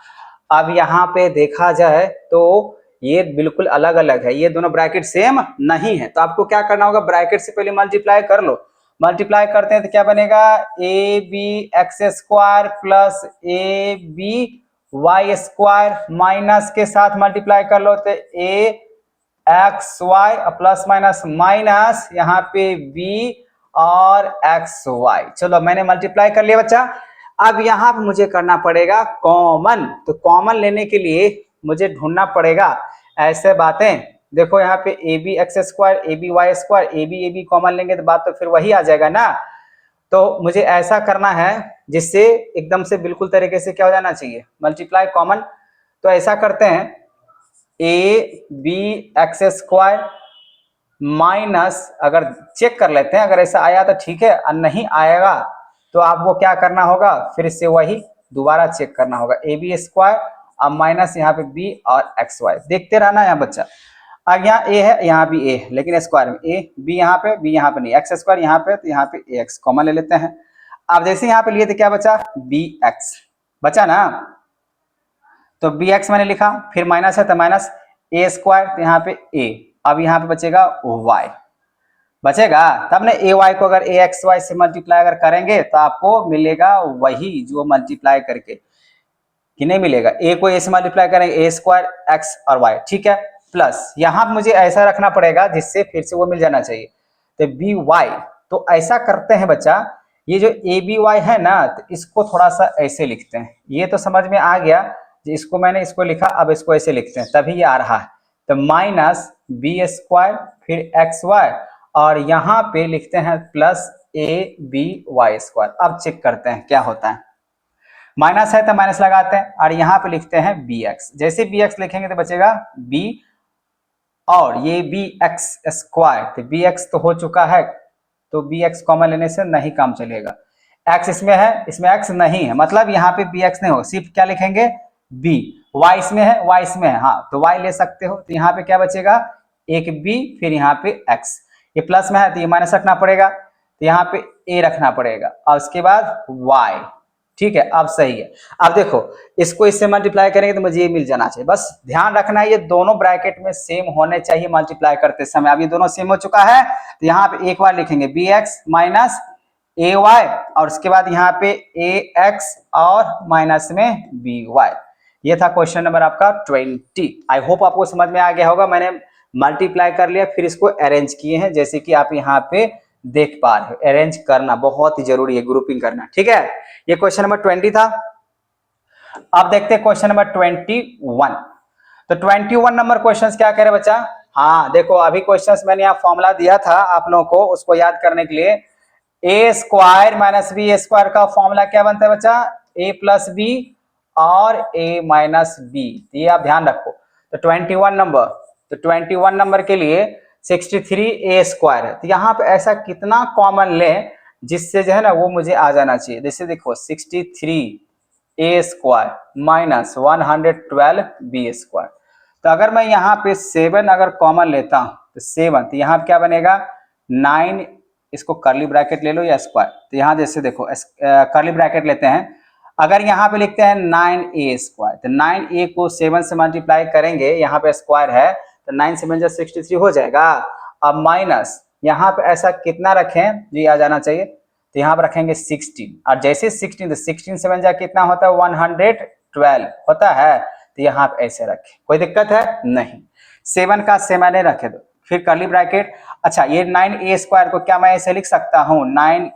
अब यहाँ पे देखा जाए तो ये बिल्कुल अलग अलग है, ये दोनों ब्रैकेट सेम नहीं है। तो आपको क्या करना होगा, ब्रैकेट से पहले मल्टीप्लाई कर लो। मल्टीप्लाई करते हैं तो क्या बनेगा A B X square plus A B Y square minus के साथ मल्टीप्लाई कर लो तो A X Y plus minus minus यहाँ पे बी और एक्स वाई। चलो मैंने मल्टीप्लाई कर लिया बच्चा। अब यहाँ पे मुझे करना पड़ेगा कॉमन, तो कॉमन लेने के लिए मुझे ढूंढना पड़ेगा ऐसे बातें। देखो यहाँ पे A B X square A B Y square A B common लेंगे तो बात तो फिर वही आ जाएगा ना। तो मुझे ऐसा करना है जिससे एकदम से बिल्कुल तरीके से क्या हो जाना चाहिए मल्टीप्लाई कॉमन। तो ऐसा करते हैं A B X square minus, अगर चेक कर लेते हैं अगर ऐसा आया तो ठीक है और नहीं आएगा तो आपको क्या करना होगा फिर से वही दोबारा चेक करना होगा ए बी स्क्वायर अब माइनस यहाँ पे बी और एक्स वाई। देखते रहना यहाँ बच्चा। अब यहाँ ए है यहाँ भी ए है लेकिन स्क्वायर में ए बी यहाँ पे नहीं, एक्स स्क्वायर यहाँ पे तो यहाँ पे ए एक्स कॉमन ले लेते हैं। अब जैसे यहाँ पे लिए थे क्या बचा बी एक्स बचा ना, तो बी एक्स मैंने लिखा फिर माइनस है तो माइनस ए स्क्वायर तो यहाँ पे ए अब यहाँ पे बचेगा y बचेगा, तब ना ए वाई को अगर ए एक्स वाई से मल्टीप्लाई अगर करेंगे तो आपको मिलेगा वही जो मल्टीप्लाई करके, कि नहीं मिलेगा, ए को ए से मल्टीप्लाई करेंगे ए स्क्वायर एक्स और वाई, ठीक है। प्लस यहाँ मुझे ऐसा रखना पड़ेगा जिससे फिर से वो मिल जाना चाहिए, तो बी वाई। तो ऐसा करते हैं बच्चा, ये जो ए बी वाई है ना, तो इसको थोड़ा सा ऐसे लिखते हैं, ये तो समझ में आ गया, इसको मैंने इसको लिखा, अब इसको ऐसे लिखते हैं तभी ये आ रहा है। तो माइनस बी स्क्वायर फिर एक्स वाई और यहाँ पे लिखते हैं plus A B Y square. अब चेक करते हैं क्या होता है, माइनस है तो माइनस लगाते हैं और यहाँ पे लिखते हैं बी एक्स। जैसे बी एक्स लिखेंगे तो बचेगा बी और ये बी एक्स स्क्वायर, तो बी एक्स तो हो चुका है, तो बी एक्स कॉमन लेने से नहीं काम चलेगा। एक्स इसमें है, इसमें एक्स नहीं है, मतलब यहाँ पे बी एक्स नहीं हो, सिर्फ क्या लिखेंगे बी। वाई इसमें है, वाई इसमें है, हाँ तो वाई ले सकते हो। तो यहाँ पे क्या बचेगा, एक बी फिर यहाँ पे एक्स, ये प्लस में है तो ये माइनस रखना पड़ेगा, तो यहाँ पे ए रखना पड़ेगा और उसके बाद वाई, ठीक है। अब सही है। अब देखो इसको इससे मल्टीप्लाई करेंगे तो मुझे ये मिल जाना चाहिए, बस ध्यान रखना है ये दोनों ब्रैकेट में सेम होने चाहिए मल्टीप्लाई करते समय। अब ये दोनों सेम हो चुका है तो यहाँ पे एक बार लिखेंगे B X minus A Y और उसके बाद यहाँ पे ए एक्स और माइनस में बी वाई। ये था क्वेश्चन नंबर आपका 20। आई होप आपको समझ में आ गया होगा। मैंने मल्टीप्लाई कर लिया फिर इसको अरेंज किए हैं, जैसे कि आप यहाँ पे देख पा रहे हो। अरेंज करना बहुत ही जरूरी है, ग्रुपिंग करना, ठीक है। ये क्वेश्चन नंबर 20 था। अब देखते हैं क्वेश्चन नंबर 21। तो 21 नंबर क्वेश्चंस क्या कह रहे बच्चा, हाँ देखो अभी क्वेश्चंस मैंने यहाँ फॉर्मूला दिया था आप लोगों को, उसको याद करने के लिए ए स्क्वायर माइनस बी स्क्वायर का फॉर्मूला क्या बनता है बच्चा, ए प्लस बी और ए माइनस बी। ये आप ध्यान रखो। तो 21 नंबर, तो 21 नंबर के लिए 63 ए स्क्वायर है, तो यहाँ पे ऐसा कितना कॉमन लें जिससे जो है ना वो मुझे आ जाना चाहिए। जैसे देखो 63 ए स्क्वायर माइनस 112 बी स्क्वायर, तो अगर मैं यहाँ पे 7 अगर कॉमन लेता हूँ तो 7, तो यहाँ क्या बनेगा 9, इसको करली ब्रैकेट ले लो या स्क्वायर, तो यहाँ जैसे देखो करली ब्रैकेट लेते हैं, अगर यहाँ पे लिखते हैं 9a स्क्वायर, तो 9a को 7 से मल्टीप्लाई करेंगे, यहाँ पे स्क्वायर है तो 9 से 63 हो जाएगा। अब माइनस यहाँ पे ऐसा कितना रखें जी आ जाना चाहिए, तो यहाँ पर रखेंगे 16 और जैसे 16 तो 16 से बन जा कितना होता है 112 होता है, तो यहाँ पे ऐसे रखें, कोई दिक्कत है नहीं। 7 का 7 रखे दो, फिर कर्ली ब्रैकेट। अच्छा ये 9a स्क्वायर को क्या मैं ऐसे लिख सकता हूँ, 9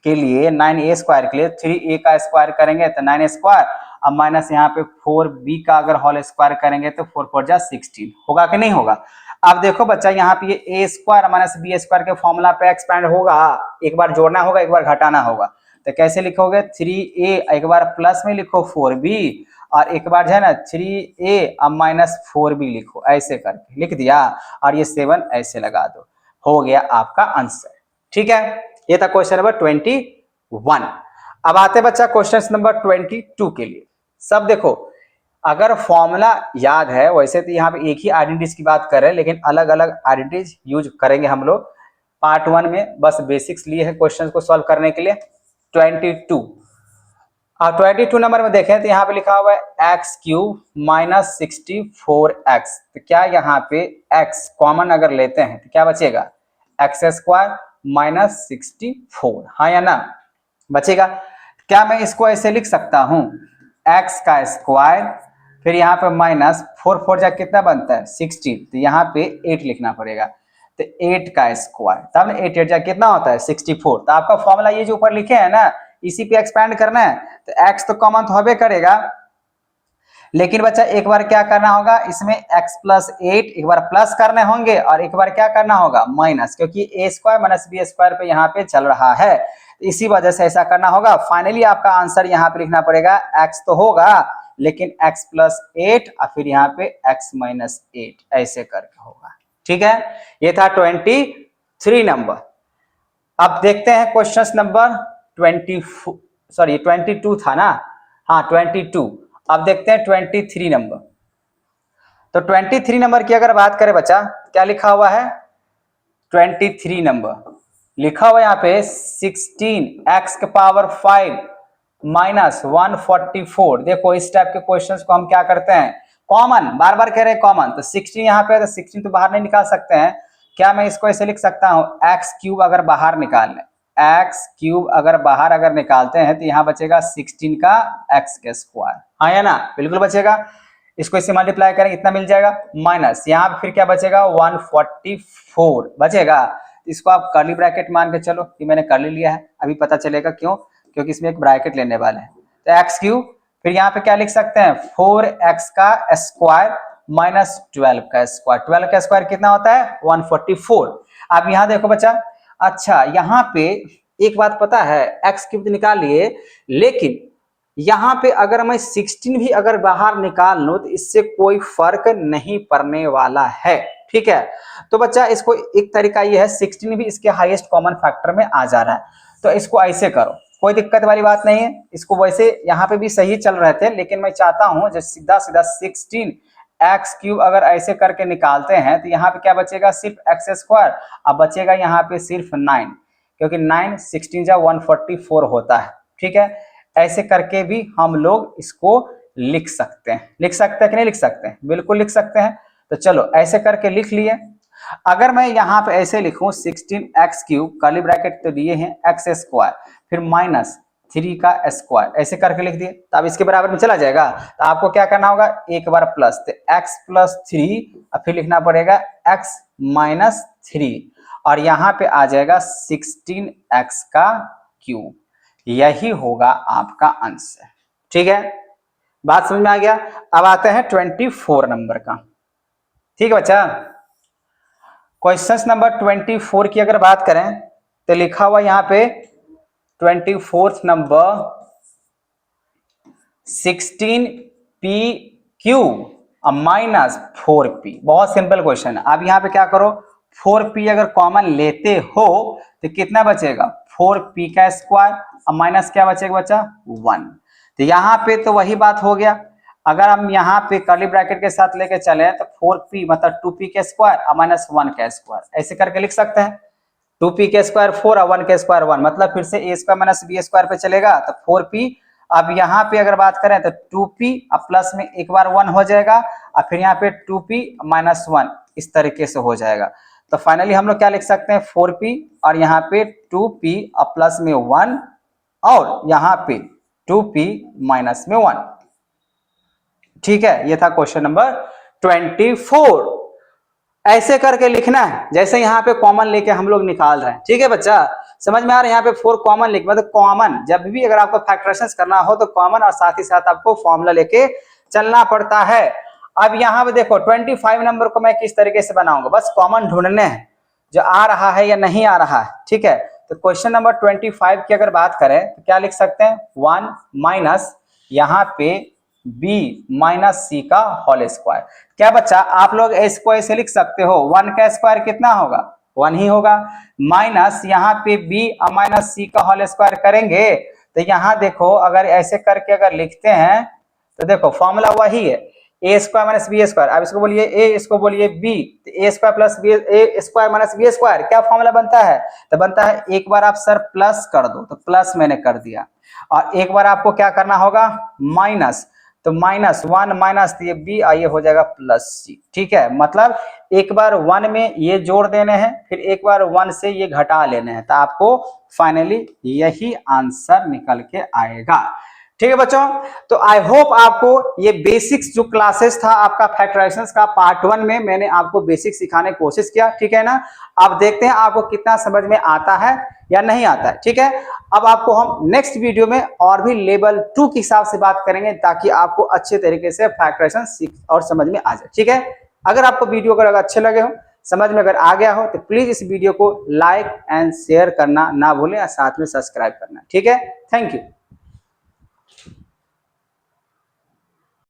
के लिए 9a स्क्वायर के लिए 3a का स्क्वायर करेंगे तो 9a स्क्वायर, अब माइनस यहाँ पे 4b का अगर होल स्क्वायर करेंगे तो 4 4 जा 16 होगा कि नहीं होगा। अब देखो बच्चा यहाँ पे ये a square minus b square के फॉर्मूला पे एक्सपैंड होगा, एक बार जोड़ना होगा एक बार घटाना होगा, तो कैसे लिखोगे 3a एक बार प्लस में लिखो 4b और एक बार जो है ना 3a अब माइनस 4b लिखो, ऐसे करके लिख दिया और ये 7 ऐसे लगा दो, हो गया आपका आंसर, ठीक है। ये था क्वेश्चन नंबर 21। अब आते बच्चा क्वेश्चन नंबर 22 के लिए। सब देखो अगर फॉर्मूला याद है, वैसे तो यहाँ पे एक ही आइडेंटिटीज की बात कर रहे हैं लेकिन अलग अलग आइडेंटिटीज यूज करेंगे हम लोग पार्ट 1 में, बस बेसिक्स लिए हैं क्वेश्चन को सॉल्व करने के लिए। 22 और 22 नंबर में देखें तो यहाँ पे लिखा हुआ है एक्स क्यूब माइनस 64x, तो क्या यहाँ पे x कॉमन अगर लेते हैं तो क्या बचेगा एक्स स्क्वायर माइनस 64, हाँ या ना बचेगा। क्या मैं इसको ऐसे लिख सकता हूँ x का स्क्वायर फिर यहाँ पे माइनस 4 4 जा कितना बनता है 16, तो यहाँ पे 8 लिखना पड़ेगा, तो 8 का स्क्वायर तब ना 8 8 जा कितना होता है 64। तो आपका फॉर्मूला ये जो ऊपर लिखे हैं ना इसी पे एक्सपैंड करना है, तो x तो कॉमन तो होबे करेगा, लेकिन बच्चा एक बार क्या करना होगा इसमें x प्लस 8 एक बार प्लस करने होंगे और एक बार क्या करना होगा माइनस, क्योंकि a square minus b square पे यहाँ पे चल रहा है, इसी वजह से ऐसा करना होगा। फाइनली आपका आंसर यहाँ पे लिखना पड़ेगा x तो होगा लेकिन x प्लस 8 और फिर यहाँ पे x माइनस 8 ऐसे करके होगा, ठीक है। ये था 23 नंबर। अब देखते हैं क्वेश्चन नंबर 22 था ना, हाँ 22। अब देखते हैं 23 नंबर। तो 23 नंबर की अगर बात करें बच्चा क्या लिखा हुआ है, 23 नंबर लिखा हुआ यहाँ पे 16x के पावर 5 माइनस 144। देखो इस टाइप के क्वेश्चंस को हम क्या करते हैं कॉमन, बार बार कह रहे हैं कॉमन, तो 16 यहाँ पे है तो 16 तो बाहर नहीं निकाल सकते हैं। क्या मैं इसको ऐसे लिख सकता हूँ, एक्स क्यूब अगर बाहर निकाल लें, एक्स क्यूब अगर बाहर अगर निकालते हैं तो यहाँ बचेगा 16 का एक्स के स्क्वायर, हाँ या ना, बिल्कुल बचेगा। इसको इससे मल्टीप्लाई करें इतना मिल जाएगा, माइनस यहाँ पे फिर क्या बचेगा 144 बचेगा। इसको आप कर्ली ब्रैकेट मान के चलो कि मैंने कर लिया है, अभी पता चलेगा क्यों, क्योंकि इसमें एक ब्रैकेट लेने वाले हैं। तो एक्स क्यूब फिर यहाँ पे क्या लिख सकते हैं 4x का स्क्वायर माइनस 12 का स्क्वायर, 12 का स्क्वायर कितना होता है 144। अब यहाँ देखो बच्चा, अच्छा यहाँ पे एक बात पता है, एक्स क्यूब निकाल लिए, लेकिन यहाँ पे अगर मैं 16 भी अगर बाहर निकाल लूं तो इससे कोई फर्क नहीं पड़ने वाला है, ठीक है। तो बच्चा इसको एक तरीका ये है, 16 भी इसके हाईएस्ट कॉमन फैक्टर में आ जा रहा है, तो इसको ऐसे करो, कोई दिक्कत वाली बात नहीं है। इसको वैसे यहाँ पे भी सही चल रहे थे, लेकिन मैं चाहता हूं जो सीधा सीधा 16 एक्स क्यूब अगर ऐसे करके निकालते हैं तो यहाँ पे क्या बचेगा सिर्फ एक्स स्क्वायर, अब बचेगा यहाँ पे सिर्फ 9, क्योंकि 9 16 जा 144 होता है, ठीक है। ऐसे करके भी हम लोग इसको लिख सकते हैं, लिख सकते हैं कि नहीं लिख सकते हैं, बिल्कुल लिख सकते हैं। तो चलो ऐसे करके लिख लिए। अगर मैं यहाँ पे ऐसे लिखूं 16 एक्स क्यूब कर्ली ब्रैकेट तो दिए हैं एक्स स्क्वायर फिर माइनस 3 का स्क्वायर, ऐसे करके लिख दिए तो अब इसके बराबर में चला जाएगा। तो आपको क्या करना होगा, एक बार प्लस, तो एक्स प्लस 3, अब फिर लिखना पड़ेगा एक्स माइनस 3, और यहाँ पे आ जाएगा 16 एक्स का क्यूब, यही होगा आपका आंसर, ठीक है। बात समझ में आ गया। अब आते हैं 24 नंबर का, ठीक है बच्चा। क्वेश्चन नंबर 24 की अगर बात करें तो लिखा हुआ यहाँ पे 24th number 16p cube minus 4p, बहुत सिंपल क्वेश्चन है। अब यहाँ पे क्या करो, 4p अगर कॉमन लेते हो तो कितना बचेगा 4p का स्क्वायर, अब माइनस क्या बचेगा बच्चा 1। तो यहाँ पे तो वही बात हो गया, अगर हम यहाँ पे कर्ली ब्रैकेट के साथ लेके चले तो 4p मतलब 2p के स्क्वायर और माइनस 1 का स्क्वायर, ऐसे करके लिख सकते हैं। 2p के स्क्वायर 4 और 1 के स्क्वायर 1, मतलब फिर से a square minus b square पे चलेगा तो 4p। अब यहाँ पे अगर बात करें तो 2p अब प्लस में एक बार 1 हो जाएगा, और फिर यहाँ पे 2p माइनस 1, इस तरीके से हो जाएगा। तो फाइनली हम लोग क्या लिख सकते हैं 4p और यहाँ पे 2p अब प्लस में 1 और यहाँ पे 2p माइनस में 1, ठीक है। ये था क्वेश्चन नंबर 24। ऐसे करके लिखना है जैसे यहाँ पे कॉमन लेके हम लोग निकाल रहे हैं, ठीक है बच्चा, समझ में आ रहा है। यहाँ पे 4 कॉमन लिख, मतलब कॉमन जब भी अगर आपको फैक्टराइजेशन करना हो तो कॉमन और साथ ही साथ आपको फॉर्मूला लेके चलना पड़ता है। अब यहाँ पे देखो 25 नंबर को मैं किस तरीके से बनाऊंगा, बस कॉमन ढूंढने हैं जो आ रहा है या नहीं आ रहा है, ठीक है। तो क्वेश्चन नंबर 25 की अगर बात करें तो क्या लिख सकते हैं 1 माइनस यहाँ पे b माइनस सी का होल स्क्वायर। क्या बच्चा आप लोग इसको ऐसे लिख सकते हो 1 का स्क्वायर कितना होगा 1 ही होगा, माइनस यहाँ पे b और माइनस सी का होल स्क्वायर करेंगे तो यहाँ देखो अगर ऐसे करके अगर लिखते हैं तो देखो फॉर्मूला वही है A square minus B square. अब इसको बोलिए ए, इसको बोलिए बी, तो ए स्क्वायर प्लस बी, ए स्क्वायर माइनस बी स्क्वायर क्या फॉर्मूला बनता है, तो बनता है एक बार आप सर प्लस कर दो, तो प्लस मैंने कर दिया, और एक बार आपको क्या करना होगा माइनस, तो माइनस 1 माइनस ये बी ये हो जाएगा प्लस सी, ठीक है। मतलब एक बार 1 में ये जोड़ देने हैं फिर एक बार 1 से ये घटा लेने हैं, तो आपको फाइनली यही आंसर निकल के आएगा, ठीक है बच्चों। तो आई होप आपको ये बेसिक्स जो क्लासेस था आपका फैक्टराइजेशन का पार्ट 1 में मैंने आपको बेसिक सिखाने की कोशिश किया, ठीक है ना। अब देखते हैं आपको कितना समझ में आता है या नहीं आता है, ठीक है। अब आपको हम नेक्स्ट वीडियो में और भी लेवल 2 के हिसाब से बात करेंगे ताकि आपको अच्छे तरीके से फैक्टराइजेशन सीख और समझ में आ जाए, ठीक है। अगर आपको वीडियो अगर अच्छे लगे हो, समझ में अगर आ गया हो तो प्लीज इस वीडियो को लाइक एंड शेयर करना ना भूलें और साथ में सब्सक्राइब करना, ठीक है। Thank you.